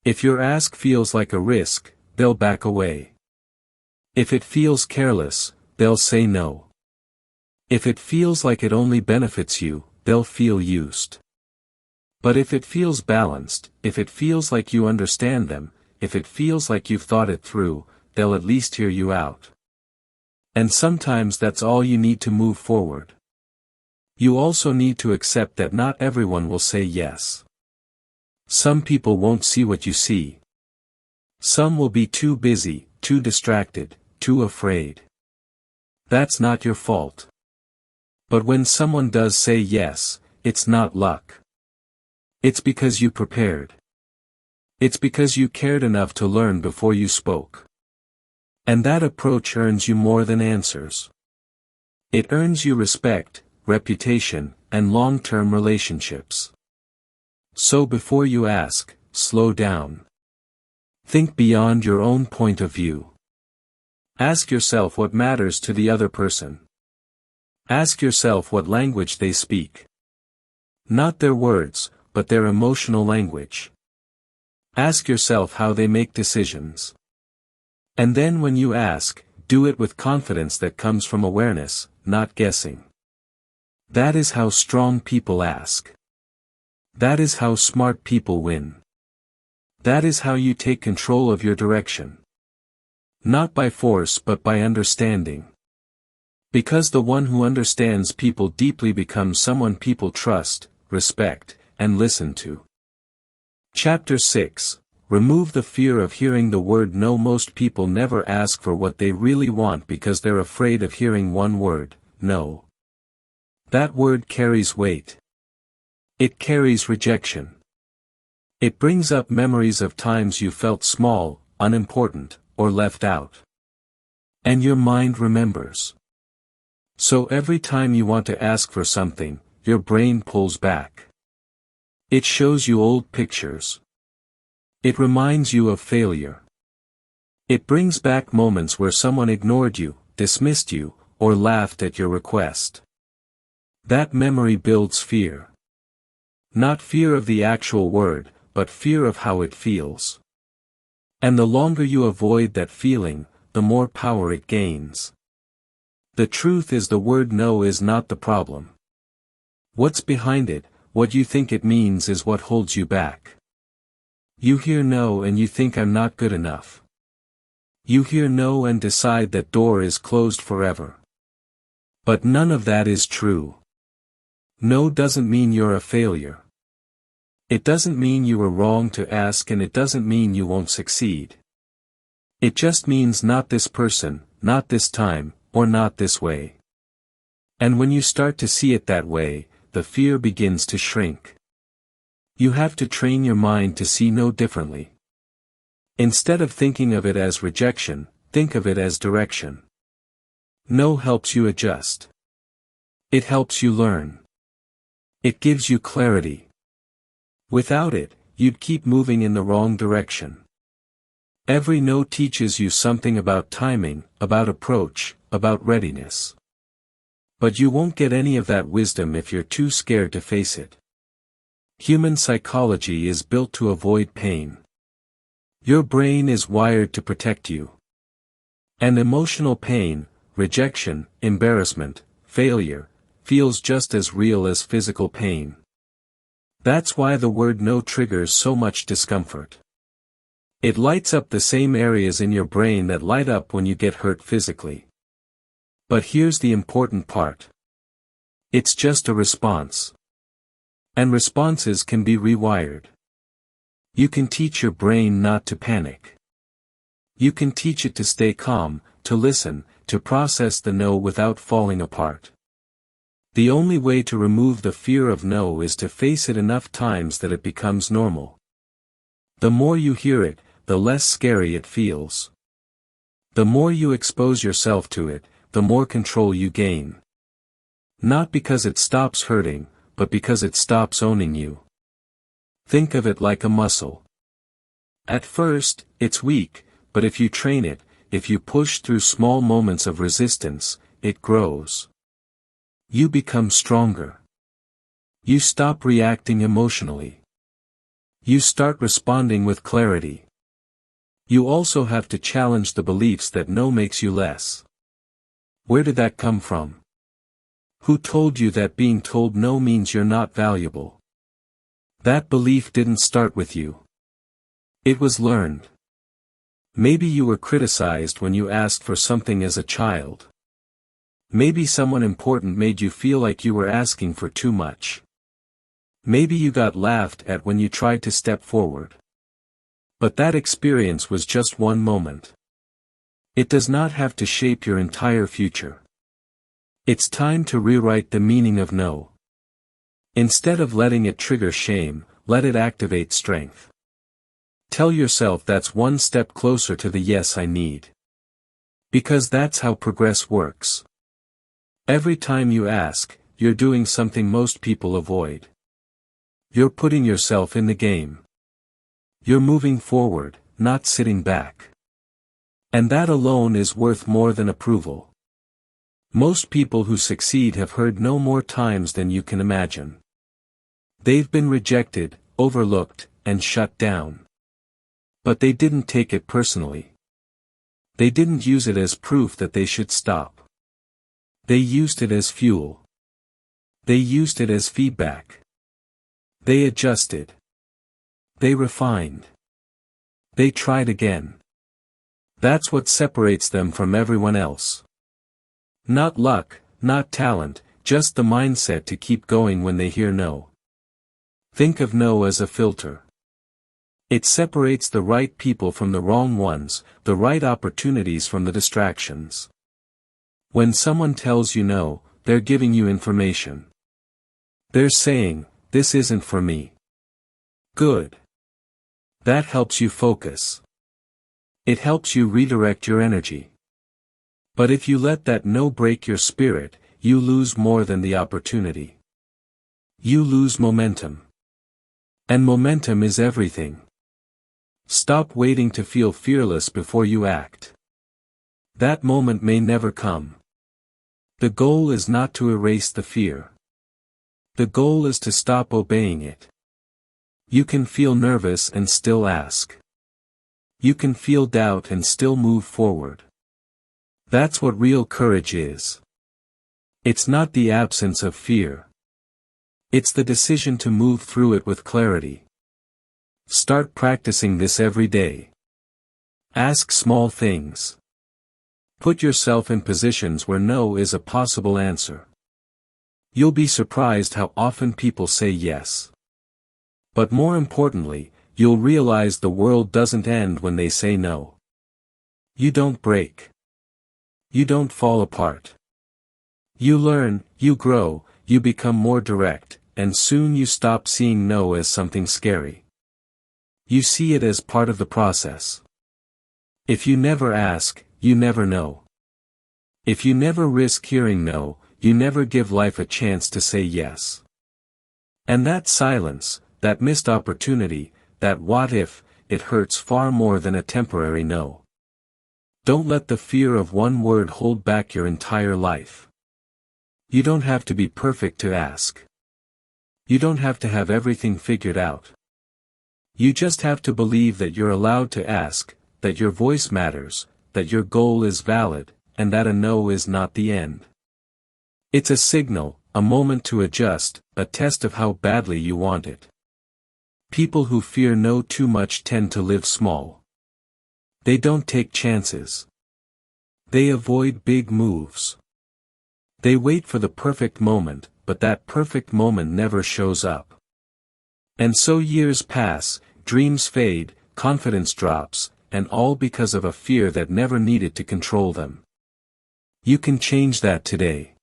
[SPEAKER 1] If your ask feels like a risk, they'll back away. If it feels careless, they'll say no. If it feels like it only benefits you, they'll feel used. But if it feels balanced, if it feels like you understand them, if it feels like you've thought it through, they'll at least hear you out. And sometimes that's all you need to move forward. You also need to accept that not everyone will say yes. Some people won't see what you see. Some will be too busy, too distracted, too afraid. That's not your fault. But when someone does say yes, it's not luck. It's because you prepared. It's because you cared enough to learn before you spoke. And that approach earns you more than answers. It earns you respect, reputation, and long-term relationships. So before you ask, slow down. Think beyond your own point of view. Ask yourself what matters to the other person. Ask yourself what language they speak. Not their words, but their emotional language. Ask yourself how they make decisions. And then when you ask, do it with confidence that comes from awareness, not guessing. That is how strong people ask. That is how smart people win. That is how you take control of your direction. Not by force but by understanding. Because the one who understands people deeply becomes someone people trust, respect, and listen to. Chapter 6. Remove the fear of hearing the word no. Most people never ask for what they really want because they're afraid of hearing one word, no. That word carries weight. It carries rejection. It brings up memories of times you felt small, unimportant, or left out. And your mind remembers. So every time you want to ask for something, your brain pulls back. It shows you old pictures. It reminds you of failure. It brings back moments where someone ignored you, dismissed you, or laughed at your request. That memory builds fear. Not fear of the actual word, but fear of how it feels. And the longer you avoid that feeling, the more power it gains. The truth is the word no is not the problem. What's behind it, what you think it means is what holds you back. You hear no and you think I'm not good enough. You hear no and decide that door is closed forever. But none of that is true. No doesn't mean you're a failure. It doesn't mean you were wrong to ask, and it doesn't mean you won't succeed. It just means not this person, not this time, or not this way. And when you start to see it that way, the fear begins to shrink. You have to train your mind to see no differently. Instead of thinking of it as rejection, think of it as direction. No helps you adjust. It helps you learn. It gives you clarity. Without it, you'd keep moving in the wrong direction. Every no teaches you something about timing, about approach, about readiness. But you won't get any of that wisdom if you're too scared to face it. Human psychology is built to avoid pain. Your brain is wired to protect you. And emotional pain, rejection, embarrassment, failure, feels just as real as physical pain. That's why the word no triggers so much discomfort. It lights up the same areas in your brain that light up when you get hurt physically. But here's the important part. It's just a response. And responses can be rewired. You can teach your brain not to panic. You can teach it to stay calm, to listen, to process the no without falling apart. The only way to remove the fear of no is to face it enough times that it becomes normal. The more you hear it, the less scary it feels. The more you expose yourself to it, the more control you gain. Not because it stops hurting, but because it stops owning you. Think of it like a muscle. At first, it's weak, but if you train it, if you push through small moments of resistance, it grows. You become stronger. You stop reacting emotionally. You start responding with clarity. You also have to challenge the beliefs that no makes you less. Where did that come from? Who told you that being told no means you're not valuable? That belief didn't start with you. It was learned. Maybe you were criticized when you asked for something as a child. Maybe someone important made you feel like you were asking for too much. Maybe you got laughed at when you tried to step forward. But that experience was just one moment. It does not have to shape your entire future. It's time to rewrite the meaning of no. Instead of letting it trigger shame, let it activate strength. Tell yourself that's one step closer to the yes I need. Because that's how progress works. Every time you ask, you're doing something most people avoid. You're putting yourself in the game. You're moving forward, not sitting back. And that alone is worth more than approval. Most people who succeed have heard no more times than you can imagine. They've been rejected, overlooked, and shut down. But they didn't take it personally. They didn't use it as proof that they should stop. They used it as fuel. They used it as feedback. They adjusted. They refined. They tried again. That's what separates them from everyone else. Not luck, not talent, just the mindset to keep going when they hear no. Think of no as a filter. It separates the right people from the wrong ones, the right opportunities from the distractions. When someone tells you no, they're giving you information. They're saying, this isn't for me. Good. That helps you focus. It helps you redirect your energy. But if you let that no break your spirit, you lose more than the opportunity. You lose momentum. And momentum is everything. Stop waiting to feel fearless before you act. That moment may never come. The goal is not to erase the fear. The goal is to stop obeying it. You can feel nervous and still ask. You can feel doubt and still move forward. That's what real courage is. It's not the absence of fear. It's the decision to move through it with clarity. Start practicing this every day. Ask small things. Put yourself in positions where no is a possible answer. You'll be surprised how often people say yes. But more importantly, you'll realize the world doesn't end when they say no. You don't break. You don't fall apart. You learn, you grow, you become more direct, and soon you stop seeing no as something scary. You see it as part of the process. If you never ask, you never know. If you never risk hearing no, you never give life a chance to say yes. And that silence, that missed opportunity, that what if, it hurts far more than a temporary no. Don't let the fear of one word hold back your entire life. You don't have to be perfect to ask. You don't have to have everything figured out. You just have to believe that you're allowed to ask, that your voice matters, that your goal is valid, and that a no is not the end. It's a signal, a moment to adjust, a test of how badly you want it. People who fear no too much tend to live small. They don't take chances. They avoid big moves. They wait for the perfect moment, but that perfect moment never shows up. And so years pass, dreams fade, confidence drops, and all because of a fear that never needed to control them. You can change that today.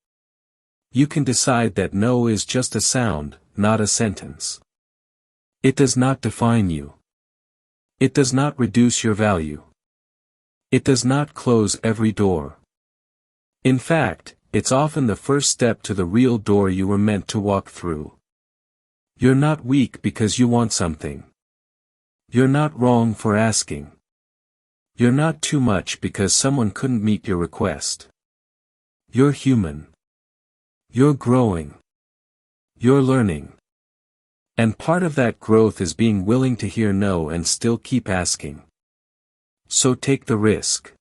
[SPEAKER 1] You can decide that no is just a sound, not a sentence. It does not define you. It does not reduce your value. It does not close every door. In fact, it's often the first step to the real door you were meant to walk through. You're not weak because you want something. You're not wrong for asking. You're not too much because someone couldn't meet your request. You're human. You're growing. You're learning. And part of that growth is being willing to hear no and still keep asking. So take the risk.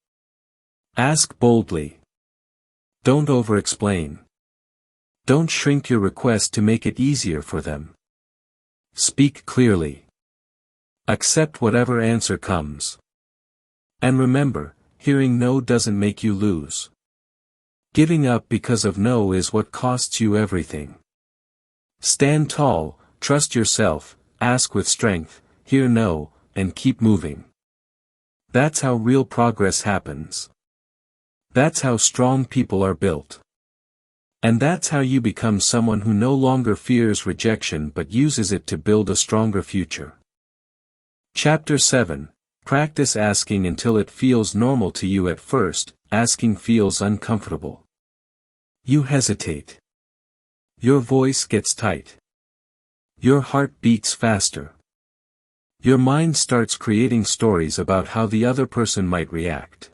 [SPEAKER 1] Ask boldly. Don't over-explain. Don't shrink your request to make it easier for them. Speak clearly. Accept whatever answer comes. And remember, hearing no doesn't make you lose. Giving up because of no is what costs you everything. Stand tall, trust yourself, ask with strength, hear no, and keep moving. That's how real progress happens. That's how strong people are built. And that's how you become someone who no longer fears rejection but uses it to build a stronger future. Chapter 7. Practice asking until it feels normal to you. At first, asking feels uncomfortable. You hesitate. Your voice gets tight. Your heart beats faster. Your mind starts creating stories about how the other person might react.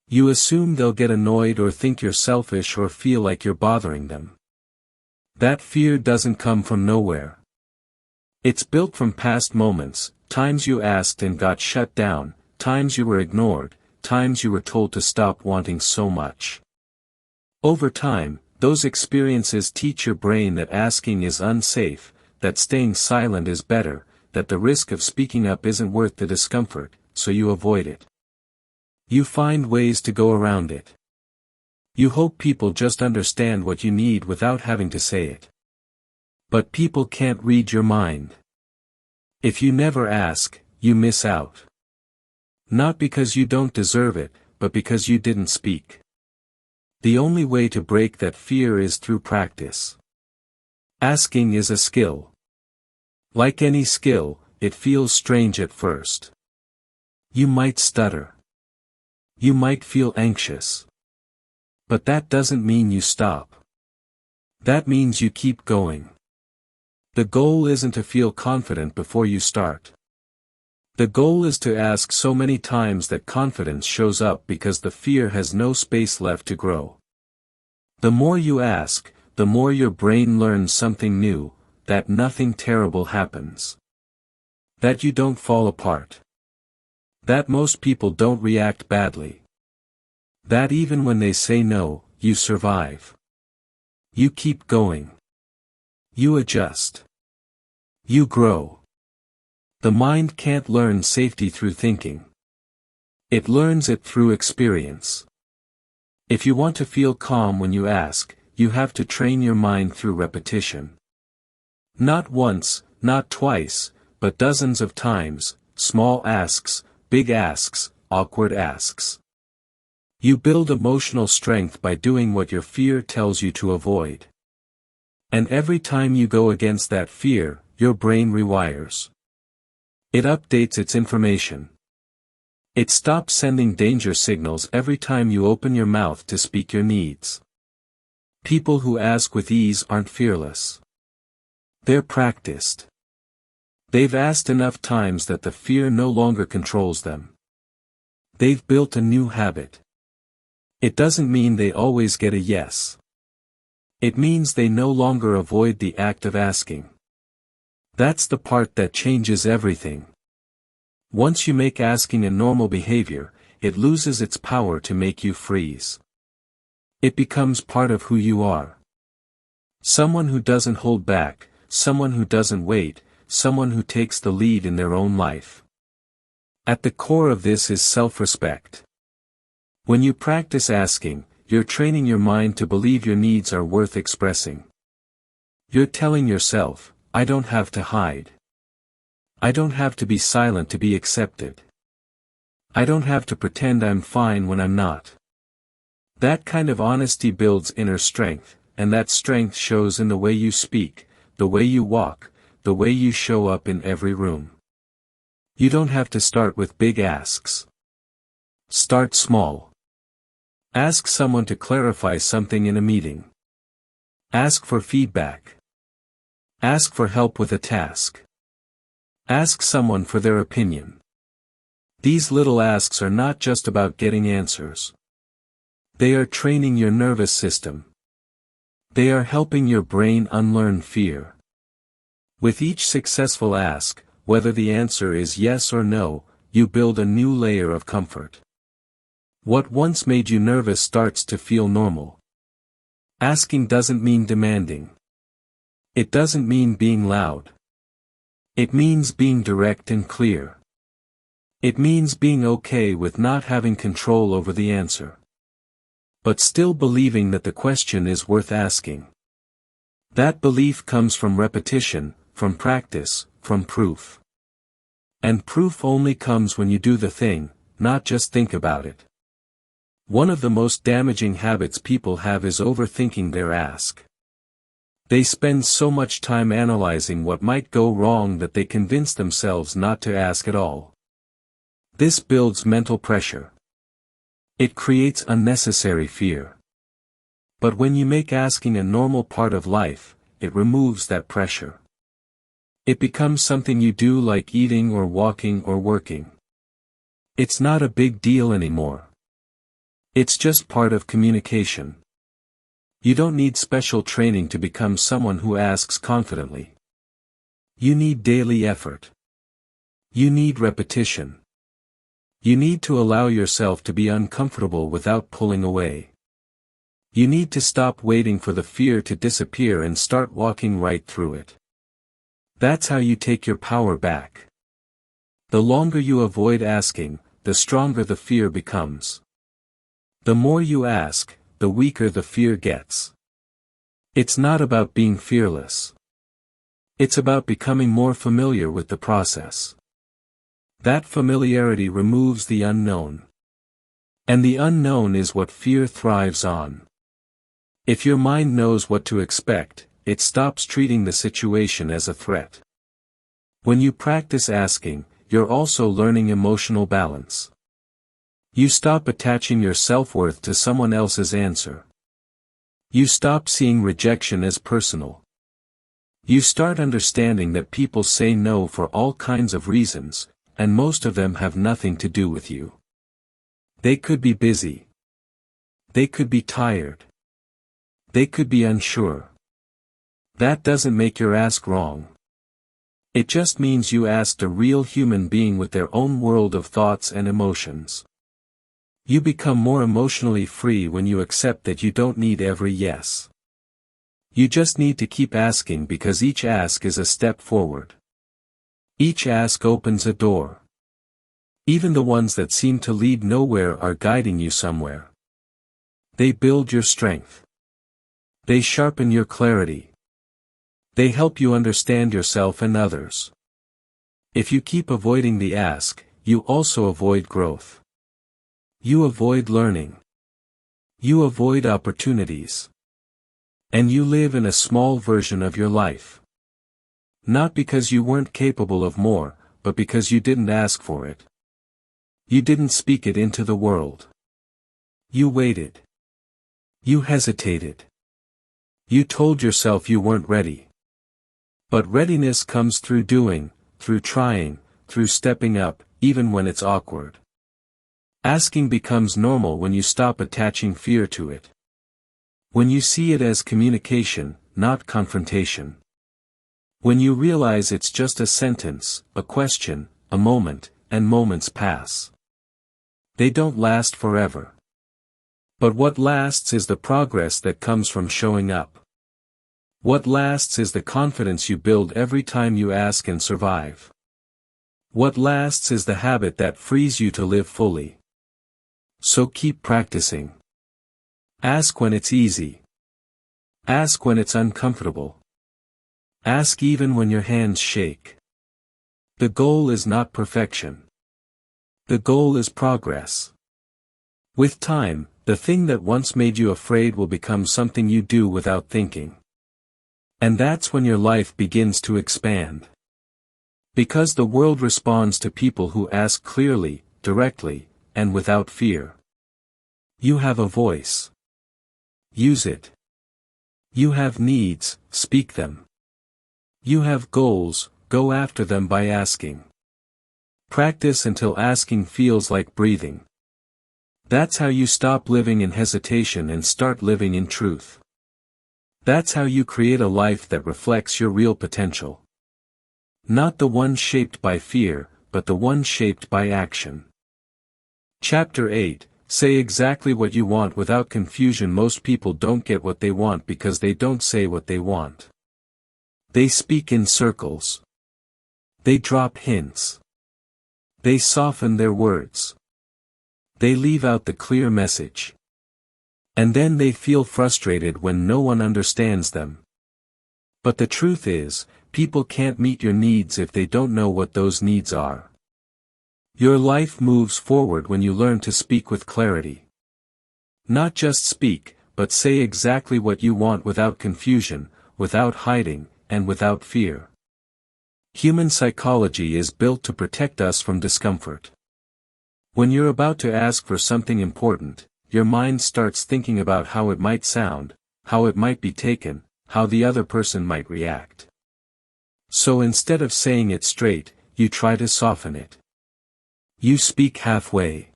[SPEAKER 1] You assume they'll get annoyed or think you're selfish or feel like you're bothering them. That fear doesn't come from nowhere. It's built from past moments, times you asked and got shut down, times you were ignored, times you were told to stop wanting so much. Over time, those experiences teach your brain that asking is unsafe, that staying silent is better, that the risk of speaking up isn't worth the discomfort, so you avoid it. You find ways to go around it. You hope people just understand what you need without having to say it. But people can't read your mind. If you never ask, you miss out. Not because you don't deserve it, but because you didn't speak. The only way to break that fear is through practice. Asking is a skill. Like any skill, it feels strange at first. You might stutter. You might feel anxious. But that doesn't mean you stop. That means you keep going. The goal isn't to feel confident before you start. The goal is to ask so many times that confidence shows up because the fear has no space left to grow. The more you ask, the more your brain learns something new, that nothing terrible happens. That you don't fall apart. That most people don't react badly. That even when they say no, you survive. You keep going. You adjust. You grow. The mind can't learn safety through thinking. It learns it through experience. If you want to feel calm when you ask, you have to train your mind through repetition. Not once, not twice, but dozens of times, small asks, big asks, awkward asks. You build emotional strength by doing what your fear tells you to avoid. And every time you go against that fear, your brain rewires. It updates its information. It stops sending danger signals every time you open your mouth to speak your needs. People who ask with ease aren't fearless. They're practiced. They've asked enough times that the fear no longer controls them. They've built a new habit. It doesn't mean they always get a yes. It means they no longer avoid the act of asking. That's the part that changes everything. Once you make asking a normal behavior, it loses its power to make you freeze. It becomes part of who you are. Someone who doesn't hold back, someone who doesn't wait, someone who takes the lead in their own life. At the core of this is self-respect. When you practice asking, you're training your mind to believe your needs are worth expressing. You're telling yourself, I don't have to hide. I don't have to be silent to be accepted. I don't have to pretend I'm fine when I'm not. That kind of honesty builds inner strength, and that strength shows in the way you speak, the way you walk, the way you show up in every room. You don't have to start with big asks. Start small. Ask someone to clarify something in a meeting. Ask for feedback. Ask for help with a task. Ask someone for their opinion. These little asks are not just about getting answers. They are training your nervous system. They are helping your brain unlearn fear. With each successful ask, whether the answer is yes or no, you build a new layer of comfort. What once made you nervous starts to feel normal. Asking doesn't mean demanding. It doesn't mean being loud. It means being direct and clear. It means being okay with not having control over the answer. But still believing that the question is worth asking. That belief comes from repetition, from practice, from proof. And proof only comes when you do the thing, not just think about it. One of the most damaging habits people have is overthinking their ask. They spend so much time analyzing what might go wrong that they convince themselves not to ask at all. This builds mental pressure. It creates unnecessary fear. But when you make asking a normal part of life, it removes that pressure. It becomes something you do, like eating or walking or working. It's not a big deal anymore. It's just part of communication. You don't need special training to become someone who asks confidently. You need daily effort. You need repetition. You need to allow yourself to be uncomfortable without pulling away. You need to stop waiting for the fear to disappear and start walking right through it. That's how you take your power back. The longer you avoid asking, the stronger the fear becomes. The more you ask, the weaker the fear gets. It's not about being fearless. It's about becoming more familiar with the process. That familiarity removes the unknown. And the unknown is what fear thrives on. If your mind knows what to expect, it stops treating the situation as a threat. When you practice asking, you're also learning emotional balance. You stop attaching your self-worth to someone else's answer. You stop seeing rejection as personal. You start understanding that people say no for all kinds of reasons, and most of them have nothing to do with you. They could be busy. They could be tired. They could be unsure. That doesn't make your ask wrong. It just means you asked a real human being with their own world of thoughts and emotions. You become more emotionally free when you accept that you don't need every yes. You just need to keep asking, because each ask is a step forward. Each ask opens a door. Even the ones that seem to lead nowhere are guiding you somewhere. They build your strength. They sharpen your clarity. They help you understand yourself and others. If you keep avoiding the ask, you also avoid growth. You avoid learning. You avoid opportunities. And you live in a small version of your life. Not because you weren't capable of more, but because you didn't ask for it. You didn't speak it into the world. You waited. You hesitated. You told yourself you weren't ready. But readiness comes through doing, through trying, through stepping up, even when it's awkward. Asking becomes normal when you stop attaching fear to it. When you see it as communication, not confrontation. When you realize it's just a sentence, a question, a moment, and moments pass. They don't last forever. But what lasts is the progress that comes from showing up. What lasts is the confidence you build every time you ask and survive. What lasts is the habit that frees you to live fully. So keep practicing. Ask when it's easy. Ask when it's uncomfortable. Ask even when your hands shake. The goal is not perfection. The goal is progress. With time, the thing that once made you afraid will become something you do without thinking. And that's when your life begins to expand. Because the world responds to people who ask clearly, directly, and without fear. You have a voice. Use it. You have needs, speak them. You have goals, go after them by asking. Practice until asking feels like breathing. That's how you stop living in hesitation and start living in truth. That's how you create a life that reflects your real potential. Not the one shaped by fear, but the one shaped by action. Chapter 8, Say exactly what you want without confusion. Most people don't get what they want because they don't say what they want. They speak in circles. They drop hints. They soften their words. They leave out the clear message. And then they feel frustrated when no one understands them. But the truth is, People can't meet your needs if they don't know what those needs are. Your life moves forward when you learn to speak with clarity. Not just speak, but say exactly what you want without confusion, without hiding, and without fear. Human psychology is built to protect us from discomfort. When you're about to ask for something important, your mind starts thinking about how it might sound, how it might be taken, how the other person might react. So instead of saying it straight, you try to soften it. You speak halfway.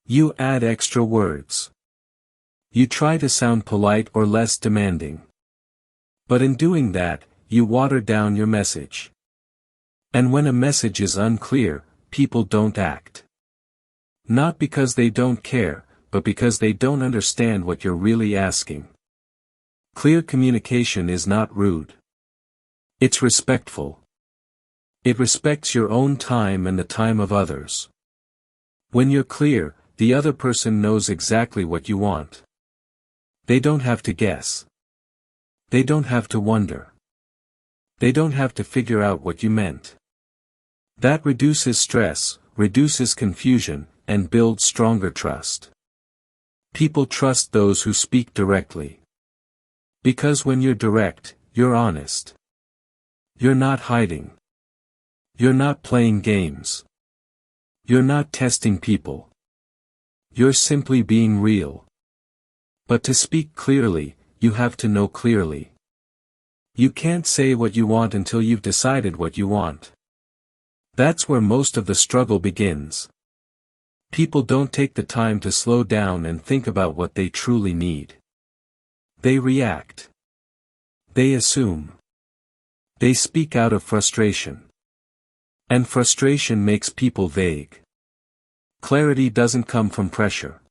[SPEAKER 1] You add extra words. You try to sound polite or less demanding. But in doing that, you water down your message. And when a message is unclear, people don't act. Not because they don't care, but because they don't understand what you're really asking. Clear communication is not rude. It's respectful. It respects your own time and the time of others. When you're clear, the other person knows exactly what you want. They don't have to guess. They don't have to wonder. They don't have to figure out what you meant. That reduces stress, reduces confusion, and builds stronger trust. People trust those who speak directly. Because when you're direct, you're honest. You're not hiding. You're not playing games. You're not testing people. You're simply being real. But to speak clearly, you have to know clearly. You can't say what you want until you've decided what you want. That's where most of the struggle begins. People don't take the time to slow down and think about what they truly need. They react. They assume. They speak out of frustration. And frustration makes people vague. Clarity doesn't come from pressure.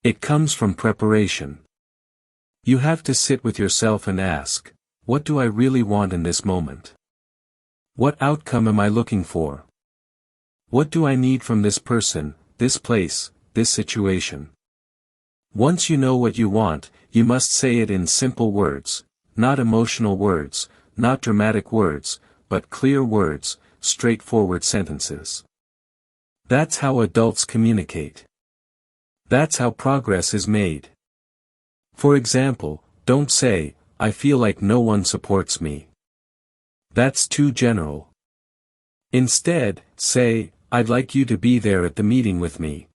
[SPEAKER 1] It comes from preparation. You have to sit with yourself and ask, what do I really want in this moment? What outcome am I looking for? What do I need from this person, this place, this situation? Once you know what you want, you must say it in simple words, not emotional words, not dramatic words, but clear words, straightforward sentences. That's how adults communicate. That's how progress is made. For example, don't say, I feel like no one supports me. That's too general. Instead, say, I'd like you to be there at the meeting with me.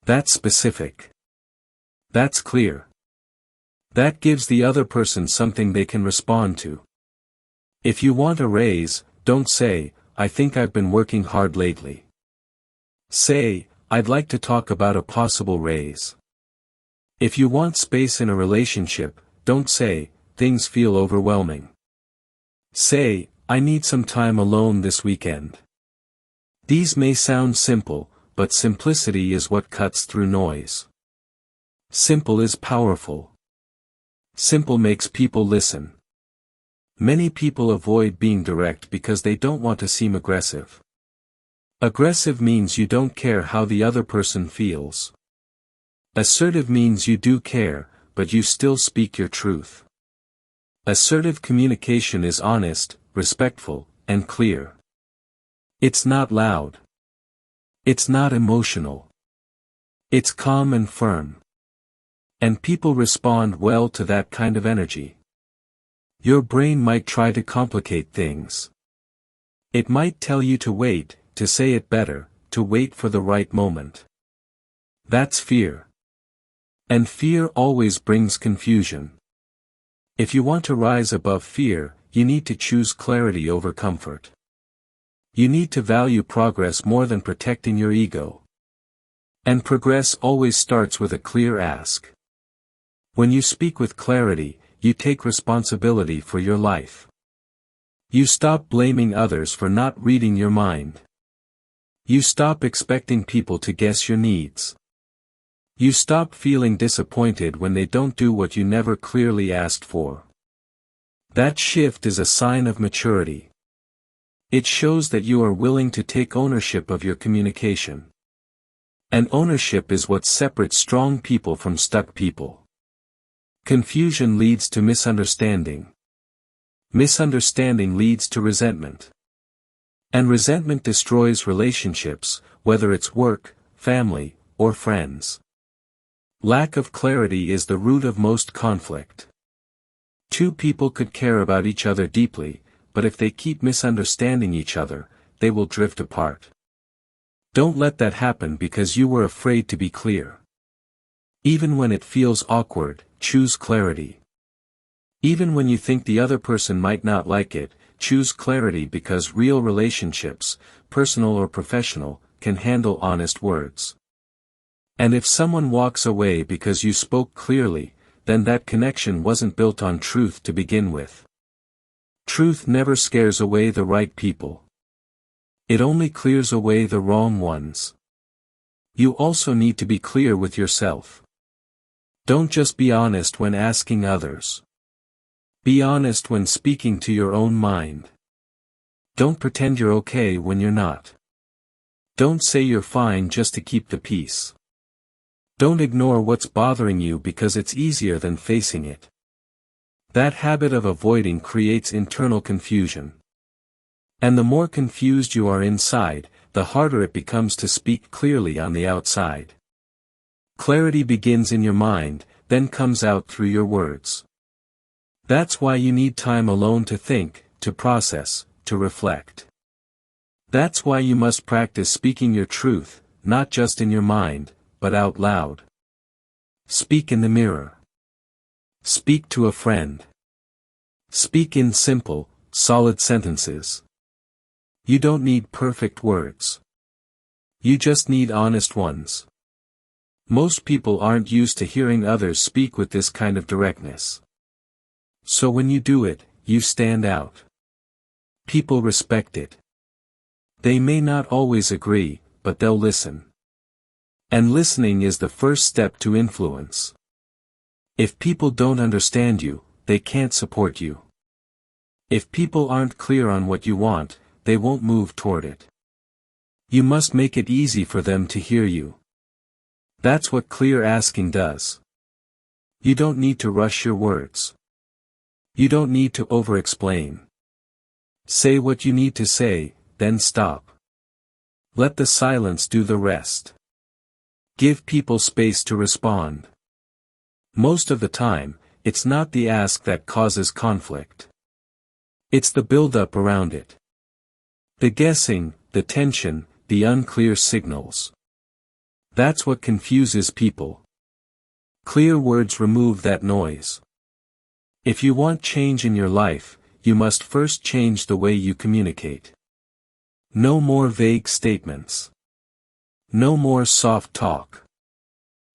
[SPEAKER 1] That's specific. That's clear. That gives the other person something they can respond to. If you want a raise, don't say, I think I've been working hard lately. Say, I'd like to talk about a possible raise. If you want space in a relationship, don't say, things feel overwhelming. Say, I need some time alone this weekend. These may sound simple, but simplicity is what cuts through noise. Simple is powerful. Simple makes people listen. Many people avoid being direct because they don't want to seem aggressive. Aggressive means you don't care how the other person feels. Assertive means you do care, but you still speak your truth. Assertive communication is honest, respectful, and clear. It's not loud. It's not emotional. It's calm and firm. And people respond well to that kind of energy. Your brain might try to complicate things. It might tell you to wait, to say it better, to wait for the right moment. That's fear. And fear always brings confusion. If you want to rise above fear, you need to choose clarity over comfort. You need to value progress more than protecting your ego. And progress always starts with a clear ask. When you speak with clarity, you take responsibility for your life. You stop blaming others for not reading your mind. You stop expecting people to guess your needs. You stop feeling disappointed when they don't do what you never clearly asked for. That shift is a sign of maturity. It shows that you are willing to take ownership of your communication. And ownership is what separates strong people from stuck people. Confusion leads to misunderstanding. Misunderstanding leads to resentment. And resentment destroys relationships, whether it's work, family, or friends. Lack of clarity is the root of most conflict. Two people could care about each other deeply, but if they keep misunderstanding each other, they will drift apart. Don't let that happen because you were afraid to be clear. Even when it feels awkward, choose clarity. Even when you think the other person might not like it, choose clarity because real relationships, personal or professional, can handle honest words. And if someone walks away because you spoke clearly, then that connection wasn't built on truth to begin with. Truth never scares away the right people. It only clears away the wrong ones. You also need to be clear with yourself. Don't just be honest when asking others. Be honest when speaking to your own mind. Don't pretend you're okay when you're not. Don't say you're fine just to keep the peace. Don't ignore what's bothering you because it's easier than facing it. That habit of avoiding creates internal confusion. And the more confused you are inside, the harder it becomes to speak clearly on the outside. Clarity begins in your mind, then comes out through your words. That's why you need time alone to think, to process, to reflect. That's why you must practice speaking your truth, not just in your mind, but out loud. Speak in the mirror. Speak to a friend. Speak in simple, solid sentences. You don't need perfect words. You just need honest ones. Most people aren't used to hearing others speak with this kind of directness. So when you do it, you stand out. People respect it. They may not always agree, but they'll listen. And listening is the first step to influence. If people don't understand you, they can't support you. If people aren't clear on what you want, they won't move toward it. You must make it easy for them to hear you. That's what clear asking does. You don't need to rush your words. You don't need to over-explain. Say what you need to say, then stop. Let the silence do the rest. Give people space to respond. Most of the time, it's not the ask that causes conflict. It's the build-up around it. The guessing, the tension, the unclear signals. That's what confuses people. Clear words remove that noise. If you want change in your life, you must first change the way you communicate. No more vague statements. No more soft talk.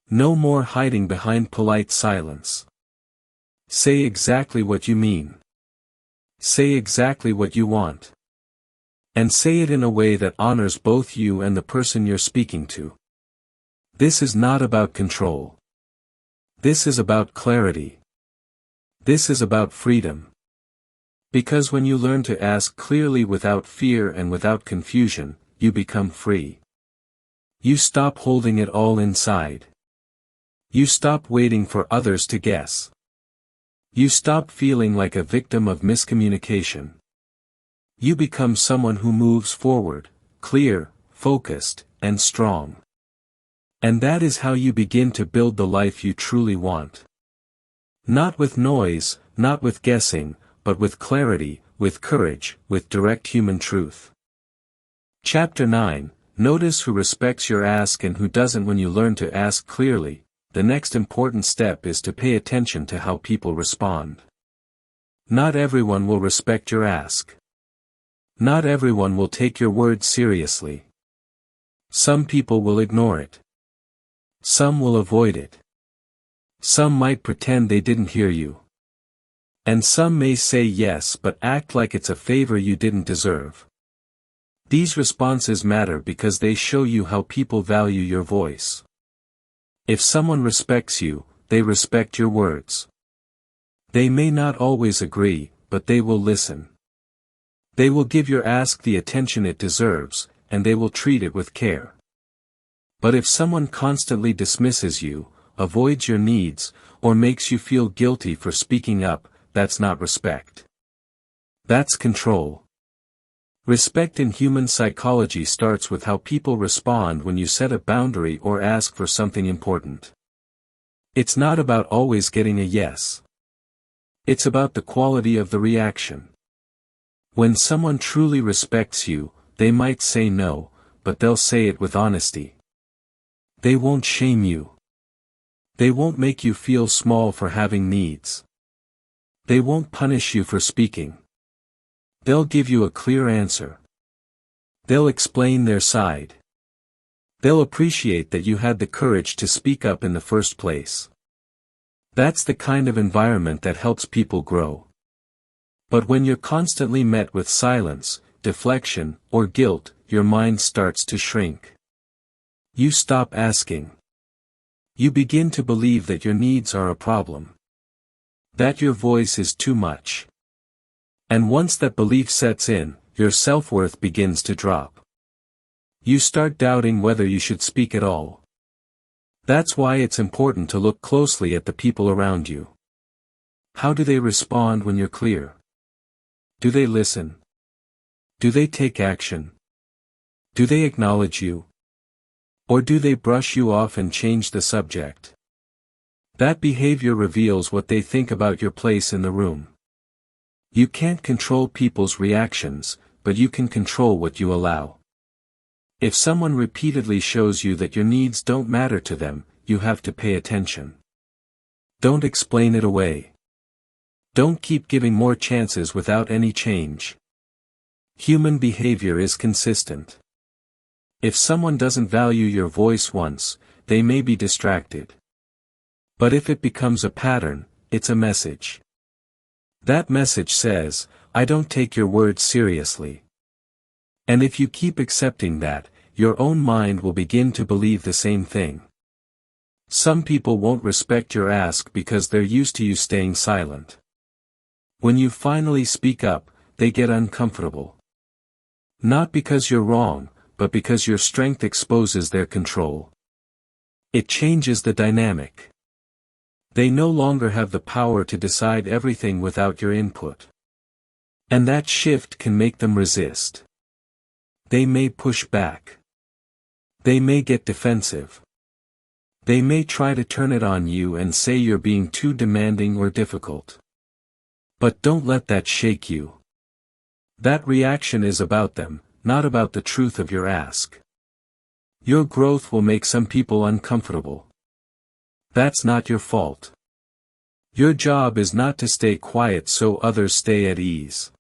[SPEAKER 1] No more hiding behind polite silence. Say exactly what you mean. Say exactly what you want. And say it in a way that honors both you and the person you're speaking to. This is not about control. This is about clarity. This is about freedom. Because when you learn to ask clearly without fear and without confusion, you become free. You stop holding it all inside. You stop waiting for others to guess. You stop feeling like a victim of miscommunication. You become someone who moves forward, clear, focused, and strong. And that is how you begin to build the life you truly want. Not with noise, not with guessing, but with clarity, with courage, with direct human truth. Chapter 9, Notice who respects your ask and who doesn't. When you learn to ask clearly, the next important step is to pay attention to how people respond. Not everyone will respect your ask. Not everyone will take your words seriously. Some people will ignore it. Some will avoid it. Some might pretend they didn't hear you. And some may say yes but act like it's a favor you didn't deserve. These responses matter because they show you how people value your voice. If someone respects you, they respect your words. They may not always agree, but they will listen. They will give your ask the attention it deserves, and they will treat it with care. But if someone constantly dismisses you, avoids your needs, or makes you feel guilty for speaking up, that's not respect. That's control. Respect in human psychology starts with how people respond when you set a boundary or ask for something important. It's not about always getting a yes. It's about the quality of the reaction. When someone truly respects you, they might say no, but they'll say it with honesty. They won't shame you. They won't make you feel small for having needs. They won't punish you for speaking. They'll give you a clear answer. They'll explain their side. They'll appreciate that you had the courage to speak up in the first place. That's the kind of environment that helps people grow. But when you're constantly met with silence, deflection, or guilt, your mind starts to shrink. You stop asking. You begin to believe that your needs are a problem. That your voice is too much. And once that belief sets in, your self-worth begins to drop. You start doubting whether you should speak at all. That's why it's important to look closely at the people around you. How do they respond when you're clear? Do they listen? Do they take action? Do they acknowledge you? Or do they brush you off and change the subject? That behavior reveals what they think about your place in the room. You can't control people's reactions, but you can control what you allow. If someone repeatedly shows you that your needs don't matter to them, you have to pay attention. Don't explain it away. Don't keep giving more chances without any change. Human behavior is consistent. If someone doesn't value your voice once, they may be distracted. But if it becomes a pattern, it's a message. That message says, I don't take your words seriously. And if you keep accepting that, your own mind will begin to believe the same thing. Some people won't respect your ask because they're used to you staying silent. When you finally speak up, they get uncomfortable. Not because you're wrong, but because your strength exposes their control. It changes the dynamic. They no longer have the power to decide everything without your input. And that shift can make them resist. They may push back. They may get defensive. They may try to turn it on you and say you're being too demanding or difficult. But don't let that shake you. That reaction is about them, not about the truth of your ask. Your growth will make some people uncomfortable. That's not your fault. Your job is not to stay quiet so others stay at ease.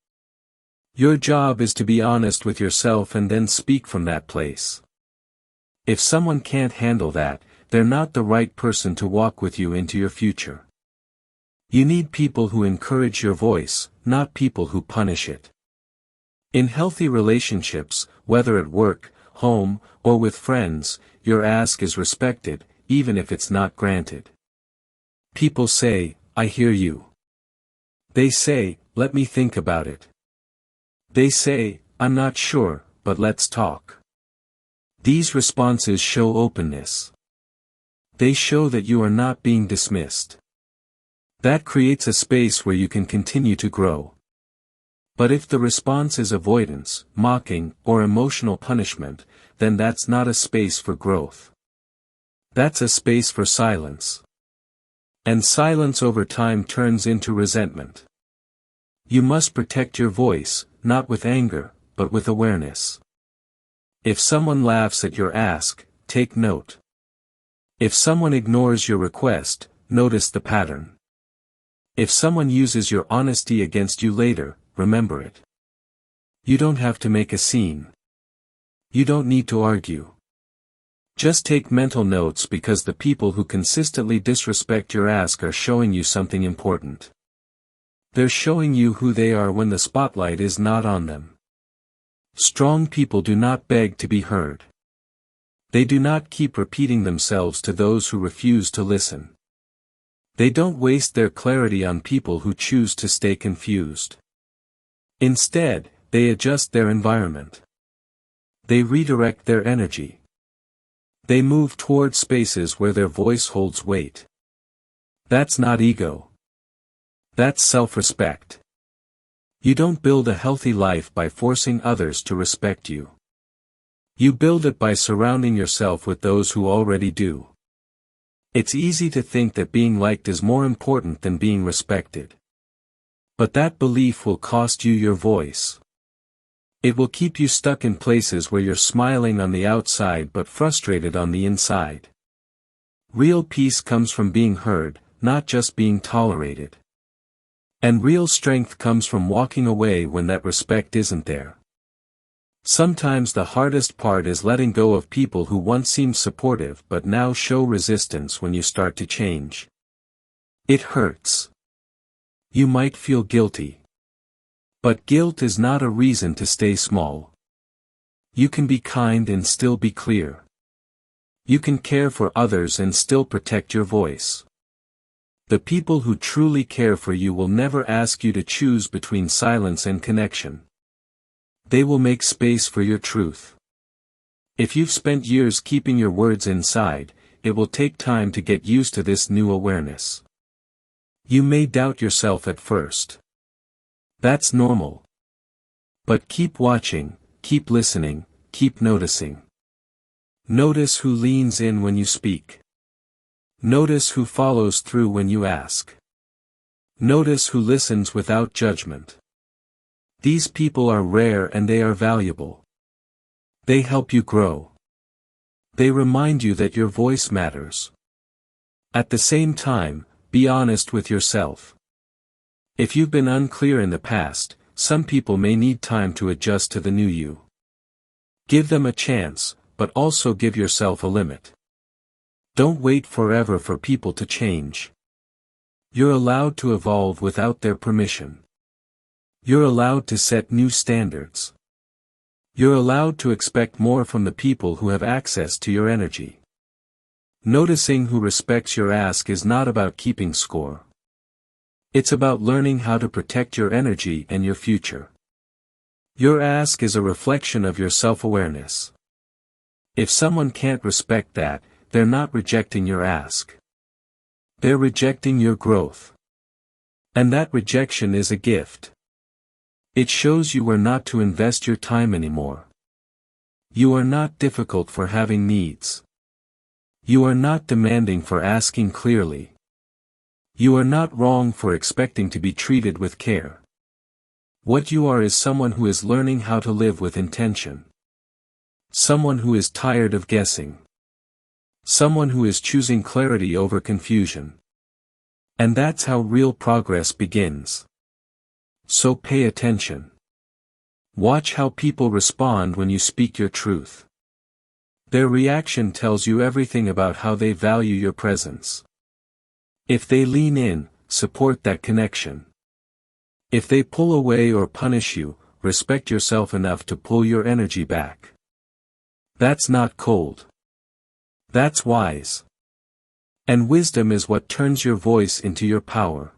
[SPEAKER 1] Your job is to be honest with yourself and then speak from that place. If someone can't handle that, they're not the right person to walk with you into your future. You need people who encourage your voice, not people who punish it. In healthy relationships, whether at work, home, or with friends, your ask is respected, even if it's not granted. People say, I hear you. They say, let me think about it. They say, I'm not sure, but let's talk. These responses show openness. They show that you are not being dismissed. That creates a space where you can continue to grow. But if the response is avoidance, mocking, or emotional punishment, then that's not a space for growth. That's a space for silence. And silence over time turns into resentment. You must protect your voice, not with anger, but with awareness. If someone laughs at your ask, take note. If someone ignores your request, notice the pattern. If someone uses your honesty against you later, remember it. You don't have to make a scene. You don't need to argue. Just take mental notes because the people who consistently disrespect your ask are showing you something important. They're showing you who they are when the spotlight is not on them. Strong people do not beg to be heard. They do not keep repeating themselves to those who refuse to listen. They don't waste their clarity on people who choose to stay confused. Instead, they adjust their environment. They redirect their energy. They move toward spaces where their voice holds weight. That's not ego. That's self-respect. You don't build a healthy life by forcing others to respect you. You build it by surrounding yourself with those who already do. It's easy to think that being liked is more important than being respected. But that belief will cost you your voice. It will keep you stuck in places where you're smiling on the outside but frustrated on the inside. Real peace comes from being heard, not just being tolerated. And real strength comes from walking away when that respect isn't there. Sometimes the hardest part is letting go of people who once seemed supportive but now show resistance when you start to change. It hurts. You might feel guilty. But guilt is not a reason to stay small. You can be kind and still be clear. You can care for others and still protect your voice. The people who truly care for you will never ask you to choose between silence and connection. They will make space for your truth. If you've spent years keeping your words inside, it will take time to get used to this new awareness. You may doubt yourself at first. That's normal. But keep watching, keep listening, keep noticing. Notice who leans in when you speak. Notice who follows through when you ask. Notice who listens without judgment. These people are rare and they are valuable. They help you grow. They remind you that your voice matters. At the same time, be honest with yourself. If you've been unclear in the past, some people may need time to adjust to the new you. Give them a chance, but also give yourself a limit. Don't wait forever for people to change. You're allowed to evolve without their permission. You're allowed to set new standards. You're allowed to expect more from the people who have access to your energy. Noticing who respects your ask is not about keeping score. It's about learning how to protect your energy and your future. Your ask is a reflection of your self-awareness. If someone can't respect that, they're not rejecting your ask. They're rejecting your growth. And that rejection is a gift. It shows you are not to invest your time anymore. You are not difficult for having needs. You are not demanding for asking clearly. You are not wrong for expecting to be treated with care. What you are is someone who is learning how to live with intention. Someone who is tired of guessing. Someone who is choosing clarity over confusion. And that's how real progress begins. So pay attention. Watch how people respond when you speak your truth. Their reaction tells you everything about how they value your presence. If they lean in, support that connection. If they pull away or punish you, respect yourself enough to pull your energy back. That's not cold. That's wise. And wisdom is what turns your voice into your power.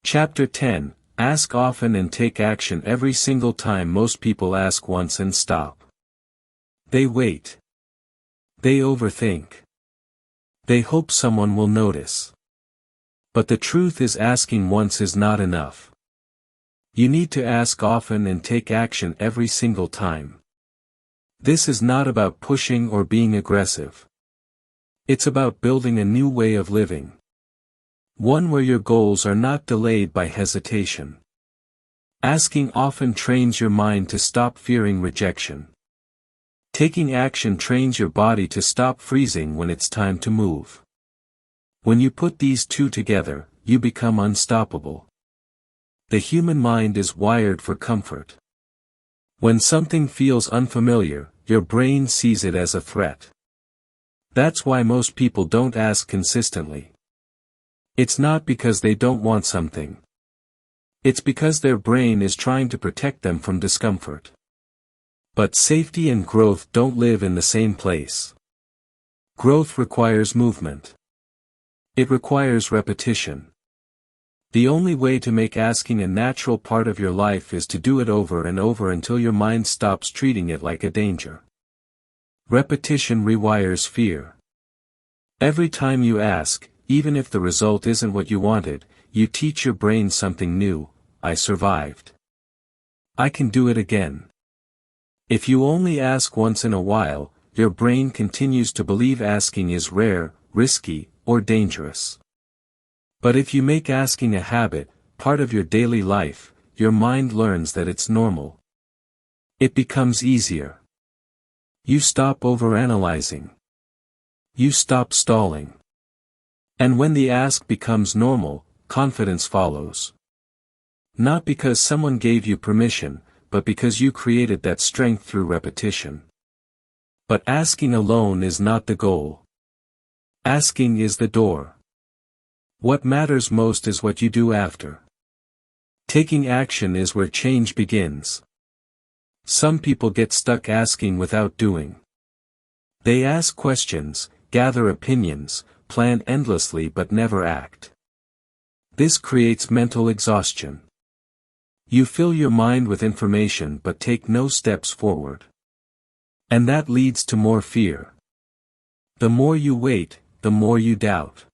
[SPEAKER 1] Chapter 10. Ask often and take action. Every single time most people ask once and stop. They wait. They overthink. They hope someone will notice. But the truth is, asking once is not enough. You need to ask often and take action every single time. This is not about pushing or being aggressive. It's about building a new way of living. One where your goals are not delayed by hesitation. Asking often trains your mind to stop fearing rejection. Taking action trains your body to stop freezing when it's time to move. When you put these two together, you become unstoppable. The human mind is wired for comfort. When something feels unfamiliar, your brain sees it as a threat. That's why most people don't ask consistently. It's not because they don't want something. It's because their brain is trying to protect them from discomfort. But safety and growth don't live in the same place. Growth requires movement. It requires repetition. The only way to make asking a natural part of your life is to do it over and over until your mind stops treating it like a danger. Repetition rewires fear. Every time you ask, even if the result isn't what you wanted, you teach your brain something new. I survived. I can do it again. If you only ask once in a while, your brain continues to believe asking is rare, risky, or dangerous. But if you make asking a habit, part of your daily life, your mind learns that it's normal. It becomes easier. You stop overanalyzing. You stop stalling. And when the ask becomes normal, confidence follows. Not because someone gave you permission, but because you created that strength through repetition. But asking alone is not the goal. Asking is the door. What matters most is what you do after. Taking action is where change begins. Some people get stuck asking without doing. They ask questions, gather opinions, plan endlessly but never act. This creates mental exhaustion. You fill your mind with information but take no steps forward. And that leads to more fear. The more you wait, the more you doubt.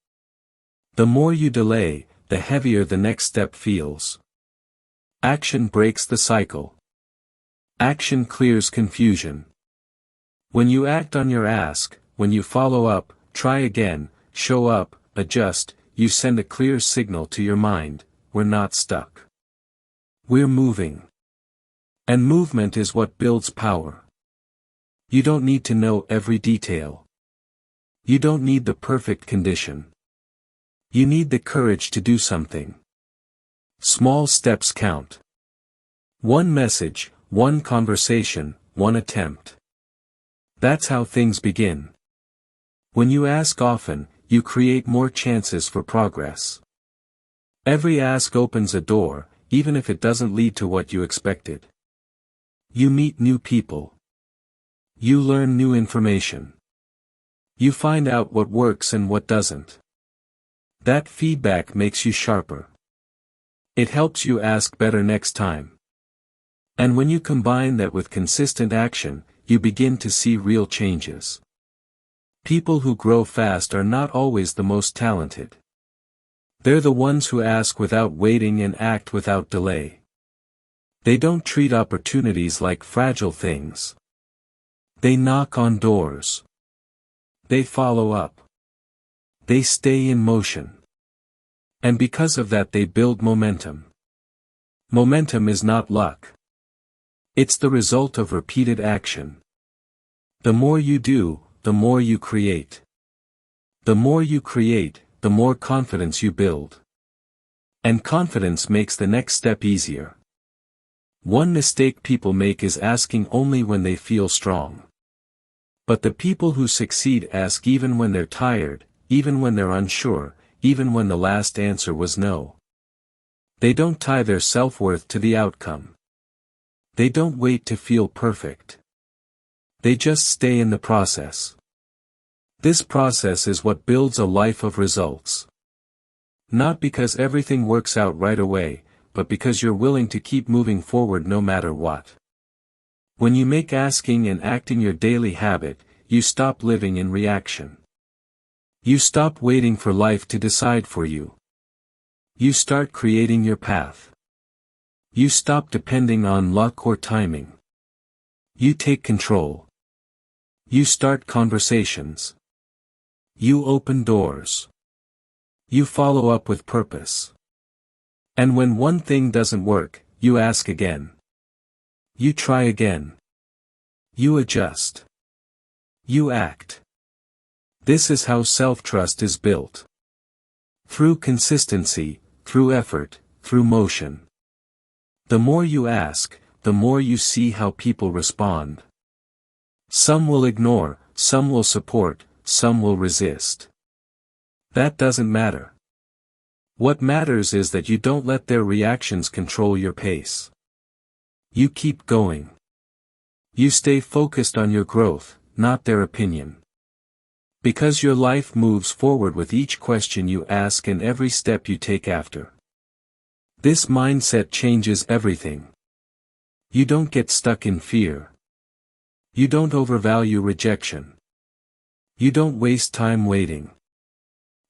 [SPEAKER 1] The more you delay, the heavier the next step feels. Action breaks the cycle. Action clears confusion. When you act on your ask, when you follow up, try again, show up, adjust, you send a clear signal to your mind, we're not stuck. We're moving. And movement is what builds power. You don't need to know every detail. You don't need the perfect condition. You need the courage to do something. Small steps count. One message, one conversation, one attempt. That's how things begin. When you ask often, you create more chances for progress. Every ask opens a door, even if it doesn't lead to what you expected. You meet new people. You learn new information. You find out what works and what doesn't. That feedback makes you sharper. It helps you ask better next time. And when you combine that with consistent action, you begin to see real changes. People who grow fast are not always the most talented. They're the ones who ask without waiting and act without delay. They don't treat opportunities like fragile things. They knock on doors. They follow up. They stay in motion. And because of that they build momentum. Momentum is not luck. It's the result of repeated action. The more you do, the more you create. The more you create, the more confidence you build. And confidence makes the next step easier. One mistake people make is asking only when they feel strong. But the people who succeed ask even when they're tired, even when they're unsure, even when the last answer was no. They don't tie their self-worth to the outcome. They don't wait to feel perfect. They just stay in the process. This process is what builds a life of results. Not because everything works out right away, but because you're willing to keep moving forward no matter what. When you make asking and acting your daily habit, you stop living in reaction. You stop waiting for life to decide for you. You start creating your path. You stop depending on luck or timing. You take control. You start conversations. You open doors. You follow up with purpose. And when one thing doesn't work, you ask again. You try again. You adjust. You act. This is how self-trust is built. Through consistency, through effort, through motion. The more you ask, the more you see how people respond. Some will ignore, some will support, some will resist. That doesn't matter. What matters is that you don't let their reactions control your pace. You keep going. You stay focused on your growth, not their opinion. Because your life moves forward with each question you ask and every step you take after. This mindset changes everything. You don't get stuck in fear. You don't overvalue rejection. You don't waste time waiting.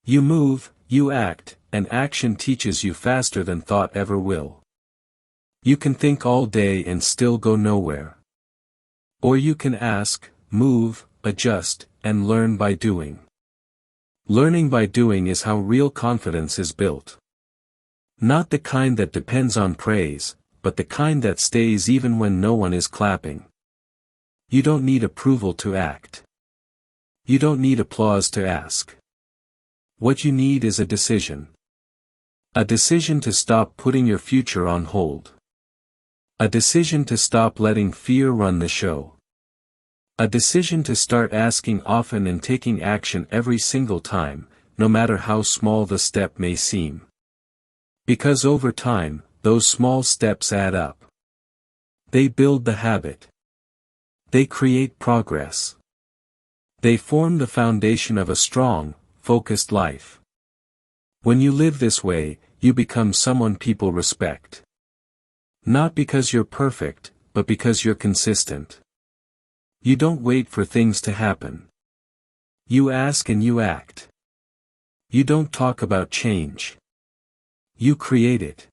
[SPEAKER 1] You move, you act, and action teaches you faster than thought ever will. You can think all day and still go nowhere. Or you can ask, move, adjust, and learn by doing. Learning by doing is how real confidence is built. Not the kind that depends on praise, but the kind that stays even when no one is clapping. You don't need approval to act. You don't need applause to ask. What you need is a decision. A decision to stop putting your future on hold. A decision to stop letting fear run the show. A decision to start asking often and taking action every single time, no matter how small the step may seem. Because over time, those small steps add up. They build the habit. They create progress. They form the foundation of a strong, focused life. When you live this way, you become someone people respect. Not because you're perfect, but because you're consistent. You don't wait for things to happen. You ask and you act. You don't talk about change. You create it.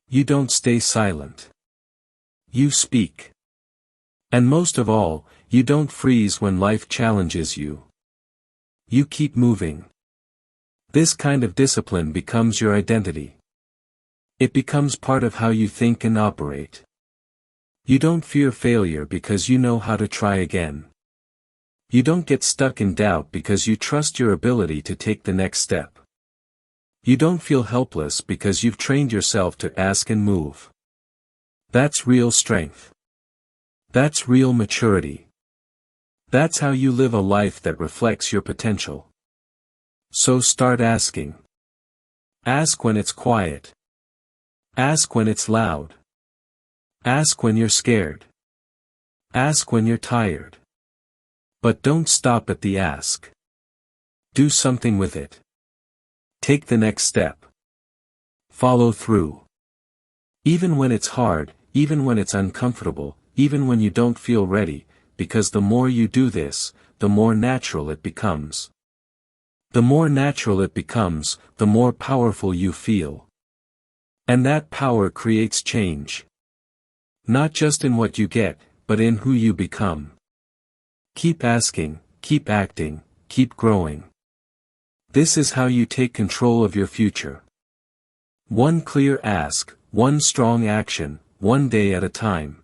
[SPEAKER 1] You don't stay silent. You speak. And most of all, you don't freeze when life challenges you. You keep moving. This kind of discipline becomes your identity. It becomes part of how you think and operate. You don't fear failure because you know how to try again. You don't get stuck in doubt because you trust your ability to take the next step. You don't feel helpless because you've trained yourself to ask and move. That's real strength. That's real maturity. That's how you live a life that reflects your potential. So start asking. Ask when it's quiet. Ask when it's loud. Ask when you're scared. Ask when you're tired. But don't stop at the ask. Do something with it. Take the next step. Follow through. Even when it's hard, even when it's uncomfortable, even when you don't feel ready, because the more you do this, the more natural it becomes. The more natural it becomes, the more powerful you feel. And that power creates change. Not just in what you get, but in who you become. Keep asking, keep acting, keep growing. This is how you take control of your future. One clear ask, one strong action, one day at a time.